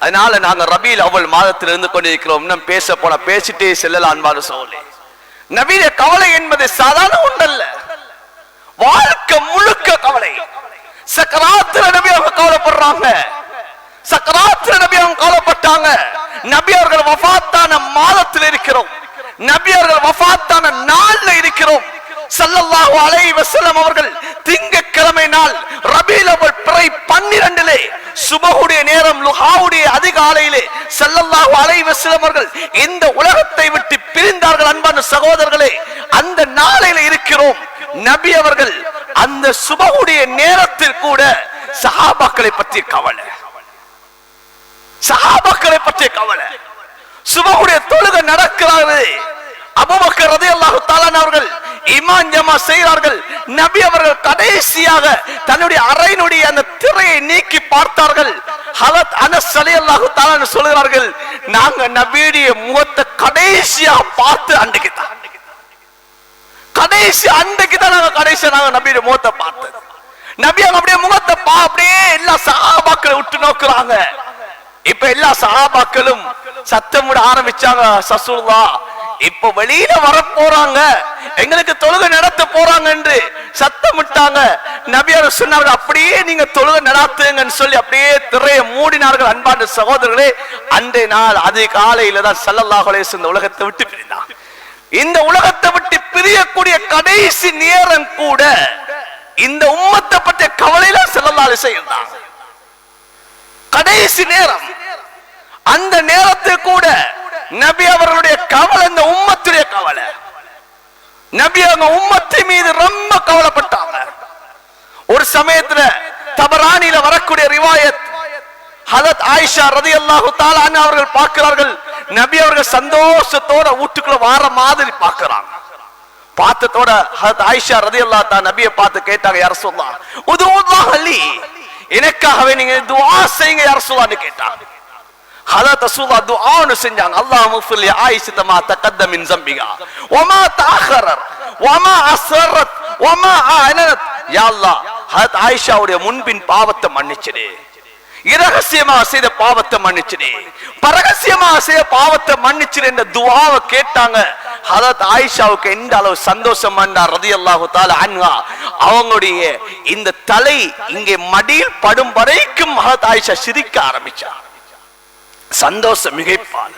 அதனால நாங்க ரபீல் அவ்வல் மாதத்தில் இருந்து கொண்டிருக்கிறோம். இன்னும் பேச போன பேசிட்டே செல்லலாம். அன்பான சகோதரர்களே, நபியுடைய கவலை என்பது சாதாரண ஒன்றல்ல, வாழ்க்கை முழுக்க கவலை. சக்கராத்துல நபி அவங்க கவலைப்படுறாங்க, சக்கராத்துல நபி அவங்க கவலைப்பட்டாங்க. நபி அவர்கள் வஃபாத்தான மாதத்தில் இருக்கிறோம், நபி அவர்கள் வஃபாத்தான நாள்ல இருக்கிறோம். ஸல்லல்லாஹு அலைஹி வஸல்லம் அவர்கள் திங்கட்கிழமை நாள் ரபீல் அவ்வல் பிறை 12 சுபஹுடைய நேரம், லுஹாவுடைய அதிகாலையிலே ஸல்லல்லாஹு அலைஹி வஸல்லம் அவர்கள் இந்த உலகத்தை விட்டு பிரிந்தார்கள். அன்பான சகோதரர்களே, அந்த நாளையில இருக்கிறோம். நபி அவர்கள் அந்த சுபஹுடைய நேரத்தில் கூட சஹாபாக்களை பற்றி கவலை, சஹாபாக்களை பற்றி கவலை. சுபஹுடைய தொழுகை நடக்கிறது. அபூபக்கர் ரலியல்லாஹு தஆலா அவர்கள் இமாம் ஜமா செய்கிறார்கள். நபி அவர்கள் கடைசியாக தன்னுடைய அறையினுடைய அந்த திரையை நீக்கி பார்த்தார்கள். ஹஜரத் அனஸ் ரலியல்லாஹு தஆலா சொல்கிறார்கள், நாங்க நபியுடைய முகத்தை கடைசியாக பார்த்து அன்றைக்கு தான், கடைசி அன்றைக்கு தான் நாங்க கடைசியா நாங்க நபியுடைய முகத்தை பார்த்தது. நபி அவங்க அப்படியே முகத்தை அப்படியே எல்லா சஹாபாக்களை விட்டு நோக்குறாங்க. இப்ப எல்லா சஹாபாக்களும் சத்தம் விட ஆரம்பிச்சாங்க, ரசூலுல்லாஹ் இப்ப வெளியில வர போறாங்க, எங்களுக்கு தொழுகை நடத்த போறாங்க என்று சத்தமிட்டாங்க. நபியார் சொன்னார்கள், அப்படியே நீங்க தொழுகை நடத்துங்கன்னு சொல்லி அப்படியே திரையை மூடினார்கள். அன்பான சகோதரர்களே, அன்றைய நாள் அதிகாலையில தான் ஸல்லல்லாஹு அலைஹி வஸல்லம் இந்த உலகத்தை விட்டு பிரிந்தார். இந்த உலகத்தை விட்டு பிரியக்கூடிய கடைசி நேரம் கூட இந்த உம்மத்தை பற்றிய கவலையில ஸல்லல்லாஹு அலைஹி வஸல்லம் இருந்தாங்க. கடைசி நேரம், அந்த நேரத்தில் கூட நபி அவர்களுடைய கவலை இந்த உம்மத்துடைய கவலை. நபி அவங்க உம்மத்தை மீது ரொம்ப கவலைப்பட்டாங்க. ஒரு சமயத்துல தபரானில வரக்கூடிய ரிவாயத், ஹதரத் ஆயிஷா ரலியல்லாஹு தஆலா அன்ஹா அவர்கள் பார்க்கிறார்கள், நபி அவர்கள் சந்தோஷத்தோட வீட்டுக்குள்ள வார மாதிரி பார்க்கறாங்க. பார்த்ததோட ஹதரத் ஆயிஷா ரலியல்லாஹு தஆலா நபியை பார்த்து கேட்டாங்க, யா ரசூலல்லாஹ் உதுல்லாஹ் லி, எனக்காகவே நீங்க துஆ செய்யுங்க யா ரசூலல்லாஹ்னு கேட்டாங்க. ஹதரத் ரசூலுல்லாஹ் துஆன்னு செஞ்சாங்க. அல்லாஹும்ம ஃபிர் லி ஆயிஷா மா தகத்தம் மின் ஸம்பிஹா வமா தஅخرت வமா அஸ்ரத் வமா அஅலனத். யா அல்லாஹ், ஹதரத் ஆயிஷாவுடைய முன்பின் பாவத்தை மன்னிச்சிடு, இரகசியமா செய்த பாவத்தை மன்னிச்சிடு, பரகசியமா செய்த பாவத்தை மன்னிச்சிடு என்ற துஆவை கேட்டாங்க. ஹதரத் ஆயிஷாவுக்கு எந்த அளவு சந்தோஷம் வந்தார் ரலியல்லாஹு தஆலா அன்ஹா. அவங்களுடைய இந்த தலை இங்கே மடியில் படும் வரைக்கும் ஹதரத் ஆயிஷா சிரிக்க ஆரம்பிச்சார், சந்தோஷம் மிகைப்பார்.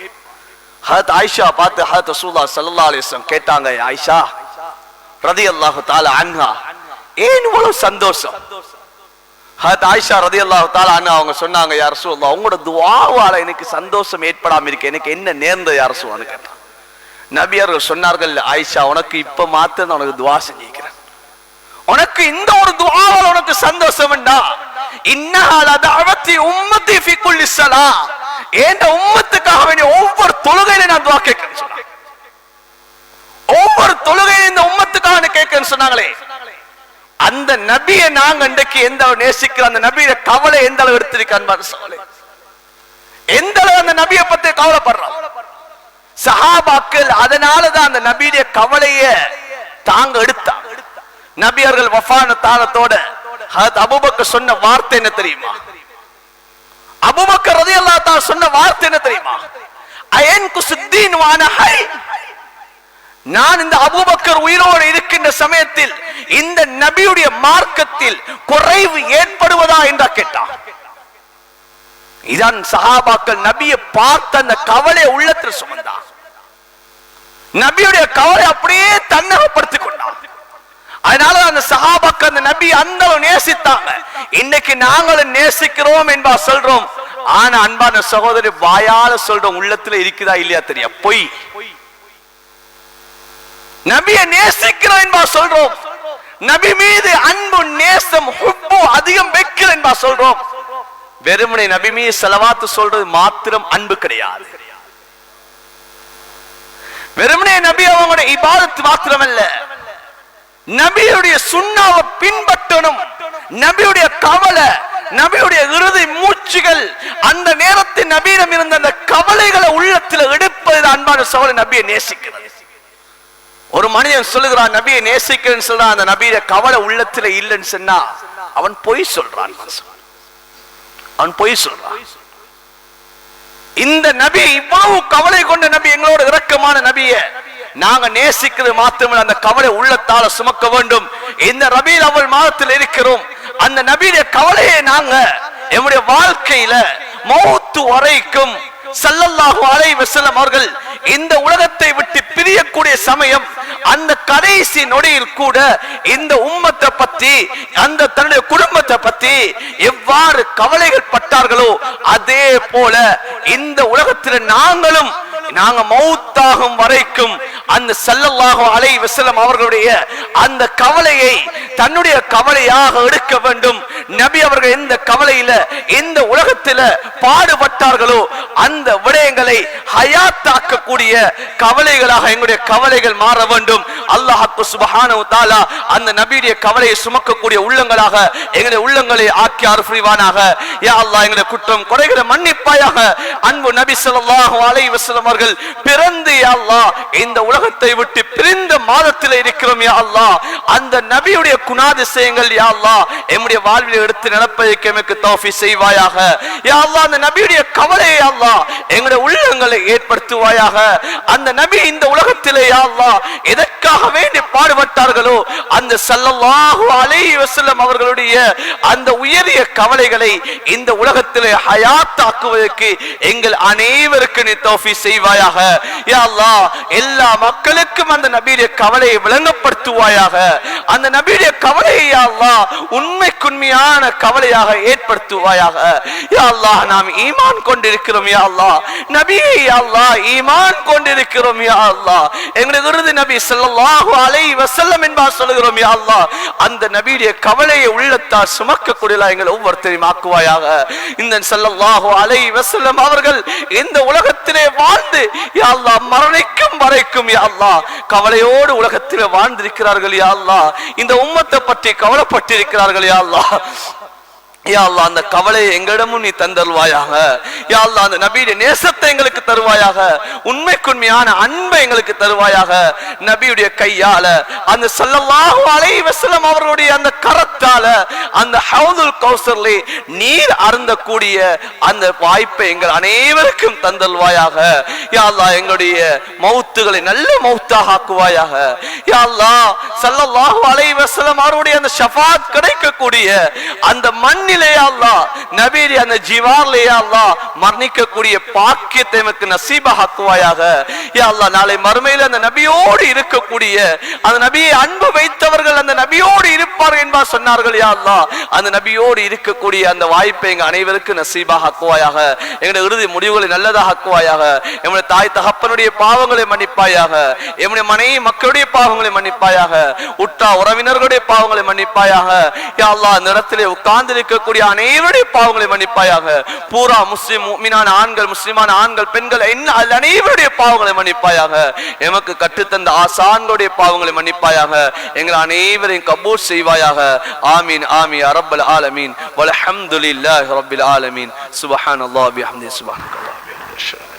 ஹதரத் ஆயிஷா பார்த்து ஹதரத் ரசூலுல்லாஹ் ஸல்லல்லாஹு அலைஹி வஸல்லம் கேட்டாங்க, ஆயிஷா ரலியல்லாஹு தஆலா அன்ஹா ஏன் இவ்வளவு சந்தோஷம்? ஹதரத் ஆயிஷா ரலியல்லாஹு தஆலா அன்ஹா அவங்க சொன்னாங்க, யா ரசூலுல்லாஹ் உங்களோட துஆவால எனக்கு சந்தோஷம் ஏற்படாம இருக்கு, எனக்கு என்ன நேர்ந்தது யா ரசூலுல்லாஹ் கேட்டாங்க. நபி அவர்கள் சொன்னார்கள், ஆயிஷா உனக்கு இப்ப மாத்த நான் உனக்கு துஆ செஞ்சிக்கிறேன், உனக்கு இந்த ஒரு துஆவால உனக்கு சந்தோஷம் வேண்டா, இன்னஹா லதஅவத்தி உம்மத்தி ஃபீ குல்லி ஸலா, ஏண்ட உம்மத்துக்காக வேண்டிய ஒவ்வொரு தொழுகையில நான் துஆ கேட்கிறேன் சொன்னாங்க. ஒவ்வொரு தொழுகையில இந்த உம்மத்துக்காக கேட்கிறேன்னு சொன்னாங்களே, அந்த நபியை நாங்க இன்றைக்கு எந்த அளவு நேசிக்கிறோம், அந்த நபியோட கவலை எந்த அளவு எடுத்திருக்கான், எந்த அளவு அந்த நபியை பத்தி கவலைப்படுறோம் சஹாபாக்கள். அதனாலதான் அந்த நபியுடைய கவலைய தாங்க எடுத்தாங்க. நபி அவர்கள் வஃபான தாளத்தோட ஹஜ்ரத் அபூபக்கர் சொன்ன வார்த்தை என்ன தெரியுமா? அபூபக்கர் ரலியல்லாஹு தஆலா சொன்ன வார்த்தை என்ன தெரியுமா? அயன் குஸ்தீன் வான ஹை, நான் இந்த அபூபக்கர் உயிரோடு இருக்கின்ற சமயத்தில் இந்த நபியுடைய மார்க்கத்தில் குறைவு ஏற்படுவதா என்று கேட்டான். இதான் சஹாபாக்கள் நபியை பார்த்த அந்த கவலையை உள்ளத்தில் சுமந்தான், நபியுடைய கவலை அப்படியே தன்னகப்படுத்திக் கொண்டான். அதனால அந்த சஹாபாக்கள் அந்த நபி அந்த நேசித்தாங்க. இன்னைக்கு நாங்களும் நேசிக்கிறோம் என்பா சொல்றோம், ஆனா அன்பான சகோதரி வாயால சொல்றோம், உள்ளத்துல இருக்குதா இல்லையா தெரியா பொய். நபியை நேசிக்கிறோம் என்பா சொல்றோம், நபி மீது அன்பு நேசம் ஹுப்பு அதிகம் வைக்கிறோம் என்பா சொல்றோம். வெறுமனே நபி மீது ஸலவாத் சொல்றது மாத்திரம் அன்பு கிடையாது. வெறுமனே நபி அவங்களுடைய இபாதத் மாத்திரமல்ல, நபியுடைய சுன்னாவை பின்பற்றணும். நபியுடைய கவலை, நபியுடைய இறுதி மூச்சுகள், அந்த நேரத்தில் நபியிடம் இருந்த அந்த கவலைகளை உள்ளத்தில் எடுப்பது அன்பான சகோதரன் நபியை நேசிக்கிறது. ஒரு மனிதன் சொல்லுகிறான் நபியை நேசிக்கிறேன்னு சொல்றான், அந்த நபியுடைய கவலை உள்ளத்துல இல்லைன்னு சொன்னா அவன் பொய் சொல்றான், அவன் பொய் சொல்றான். இந்த நபி இவ்வளவு கவலை கொண்ட நபி, எங்களோட இரக்கமான நபியை நாங்க நேசிக்கிறது மாத்திரமல்ல, அந்த கவலை உள்ளத்தால சுமக்க வேண்டும். இந்த ரபீல் அவ்வல் மாதத்தில் இருக்கிறோம், அந்த நபியுடைய கவலையை நாங்க எங்களுடைய வாழ்க்கையில மௌத்து வரைக்கும் ஸல்லல்லாஹு அலைஹி வஸல்லம் அவர்கள் இந்த உலகத்தை விட்டு பிரியக்கூடிய சமயம், அந்த கடைசி நொடியில் கூட இந்த உம்மத்தை பத்தி, அந்த தன்னுடைய குடும்பத்தை பத்தி எவ்வாறு கவலைகள் பட்டார்களோ அதே போல இந்த உலகத்தில் நாங்களும் நாங்க மௌத்தாகும் வரைக்கும் அந்த ஸல்லல்லாஹு அலைஹி வஸல்லம் அவர்களுடைய அந்த கவலையை தன்னுடைய கவலையாக எடுக்க வேண்டும். நபி அவர்கள் எந்த கவலையில இந்த உலகத்தில பாடுபட்டார்களோ அந்த விடயங்களை ஹயாத்தாக்கக்கூடிய கவலைகளாக எங்களுடைய கவலைகள் மாற வேண்டும். அல்லாஹ் சுப்ஹானஹு வ தஆலா அந்த நபியுடைய கவலையை சுமக்கக்கூடிய உள்ளங்களாக எங்களுடைய உள்ளங்களை ஆக்கி அருள்வானாக. யா அல்லாஹ், எங்களுடைய குற்றம் குறைகளை மன்னிப்பாயாக. அன்பு நபி ஸல்லல்லாஹு அலைஹி வஸல்லம் அவர்கள் பிறந்து யா அல்லாஹ் இந்த உலகத்தை விட்டு பிரிந்த மாதத்தில் இருக்கிறோம். யா அல்லாஹ், அந்த நபியுடைய குணாதிசயங்கள் யா அல்லாஹ் எம்முடைய வாழ்வில் எடுத்து நடப்பதற்கு எமக்கு தௌஃபீக் செய்வாயாக. யா அல்லாஹ், அந்த நபியுடைய கவலையை யா அல்லாஹ் எங்களுடைய உள்ளங்களை ஏற்படுத்துவாயாக. அந்த நபி இந்த உலகத்திலே யா அல்லாஹ் எதற்காக வேண்டி பாடுபட்டார்களோ அந்த ஸல்லல்லாஹு அலைஹி வஸல்லம் அவர்களுடைய அந்த உயரிய கவலைகளை இந்த உலகத்திலே ஹயாத்தாக்குவதற்கு எங்கள் அனைவருக்கு நீ தௌஃபீக் செய்வாயாக. செய்வாயாக. யா அல்லாஹ் எல்லா மக்களுக்கும் அந்த நபியுடைய கவலையை விளங்கப்படுத்துவாயாக. அந்த நபியுடைய கவலையை யா அல்லாஹ் உண்மைக்குண்மையான கவலையாக ஏற்படுத்துவாயாக. யா அல்லாஹ் நாம் ஈமான் கொண்டிருக்கிறோம் யா அல்லாஹ், நபியே யா அல்லாஹ் ஈமான் கொண்டிருக்கிறோம் யா அல்லாஹ். எங்களுடைய விருது நபி ஸல்லல்லாஹு அலைஹி வஸல்லம் என்பார் சொல்கிறோம் யா அல்லாஹ். அந்த நபியுடைய கவலையை உள்ளத்தால் சுமக்கக்கூடியவர்களாக எங்களை ஒவ்வொருத்தரையும் ஆக்குவாயாக. இந்த ஸல்லல்லாஹு அலைஹி வஸல்லம் அவர்கள் இந்த உலகத்திலே வாழ்ந்து யா அல்லாஹ் மரணிக்கும் வரைக்கும் யா அல்லாஹ் கவலையோடு உலகத்திலே வாழ்ந்திருக்கிறார்கள் யா அல்லாஹ். இந்த உம்மத்தை பற்றி கவலைப்பட்டிருக்கிறார்கள் யா அல்லாஹ். யா அல்லாஹ் அந்த கவலையை எங்களிடமும் நீ தந்தருவாயாக. யா அல்லாஹ் அந்த நபியுடைய நேசத்தை எங்களுக்கு தருவாயாக, உண்மைக்குண்மையான அன்பை எங்களுக்கு தருவாயாக. நபியுடைய கையால அந்த ஸல்லல்லாஹு அலைஹி வஸல்லம் அவர்களுடைய அந்த கரத்தால அந்த ஹவுதுல் கௌசர்லே நீர் அருந்தக்கூடிய அந்த வாய்ப்பை எங்கள் அனைவருக்கும் தந்தருவாயாக. யா அல்லாஹ் எங்களுடைய மௌத்துகளை நல்ல மௌத்தாக ஆக்குவாயாக. யா அல்லாஹ் ஸல்லல்லாஹு அலைஹி வஸல்லம் அவருடைய அந்த ஷஃபாத் கிடைக்கக்கூடிய அந்த மண்ணிலே யா அல்லாஹ் நபியுடைய அந்த ஜிவார்லே யா அல்லாஹ் மரணிக்கக்கூடிய பாக்கியத்தை எமக்கு நசீபாக ஆக்குவாயாக. யா அல்லாஹ் நாளை மறுமையில் அந்த நபியோடு இருக்கக்கூடிய அந்த நபியை அன்பு வைத்தவர்கள் அந்த நபியோடு இருப்பார்கள் என்பார் சொன்னார்கள். யா அல்லாஹ் அந்த நபியோடு இருக்கக்கூடிய அந்த வாய்ப்பை எங்க அனைவருக்கும் நசீபாக ஆக்குவாயாக. எங்களுடைய இறுதி முடிவுகளை நல்லதாக ஆக்குவாயாக. எங்களுடைய தாய் தகப்பனுடைய பாவங்களை மன்னிப்பாயாக. எங்களுடைய மனைவி மக்களுடைய பாவங்களை மன்னிப்பாயாக. உற்றா உறவினர்களுடைய பாவங்களை மன்னிப்பாயாக. யா அல்லாஹ் அந்த இடத்திலே உட்கார்ந்து இருக்கக்கூடிய அனைவருடைய பாவங்களை மன்னிப்பாயாக. பூரா முஸ்லிம் முஃமினான ஆண்கள் முஸ்லிமான ஆண்கள் பெண்கள் அனைவருடைய பாவங்களை மன்னிப்பாயாக. எமக்கு கற்றுத்தந்த ஆசான்களுடைய பாவங்களை மன்னிப்பாயாக. எங்கள் அனைவரையும் கபூல் செய்வாயாக. ஆமீன் ஆமீன் யா ரப்பல் ஆலமீன் வல்ஹம்துலில்லாஹி ரப்பில் ஆலமீன். சுப்ஹானல்லாஹி வபிஹம்திஹி சுப்ஹானல்லாஹி வபிஹம்திஹி.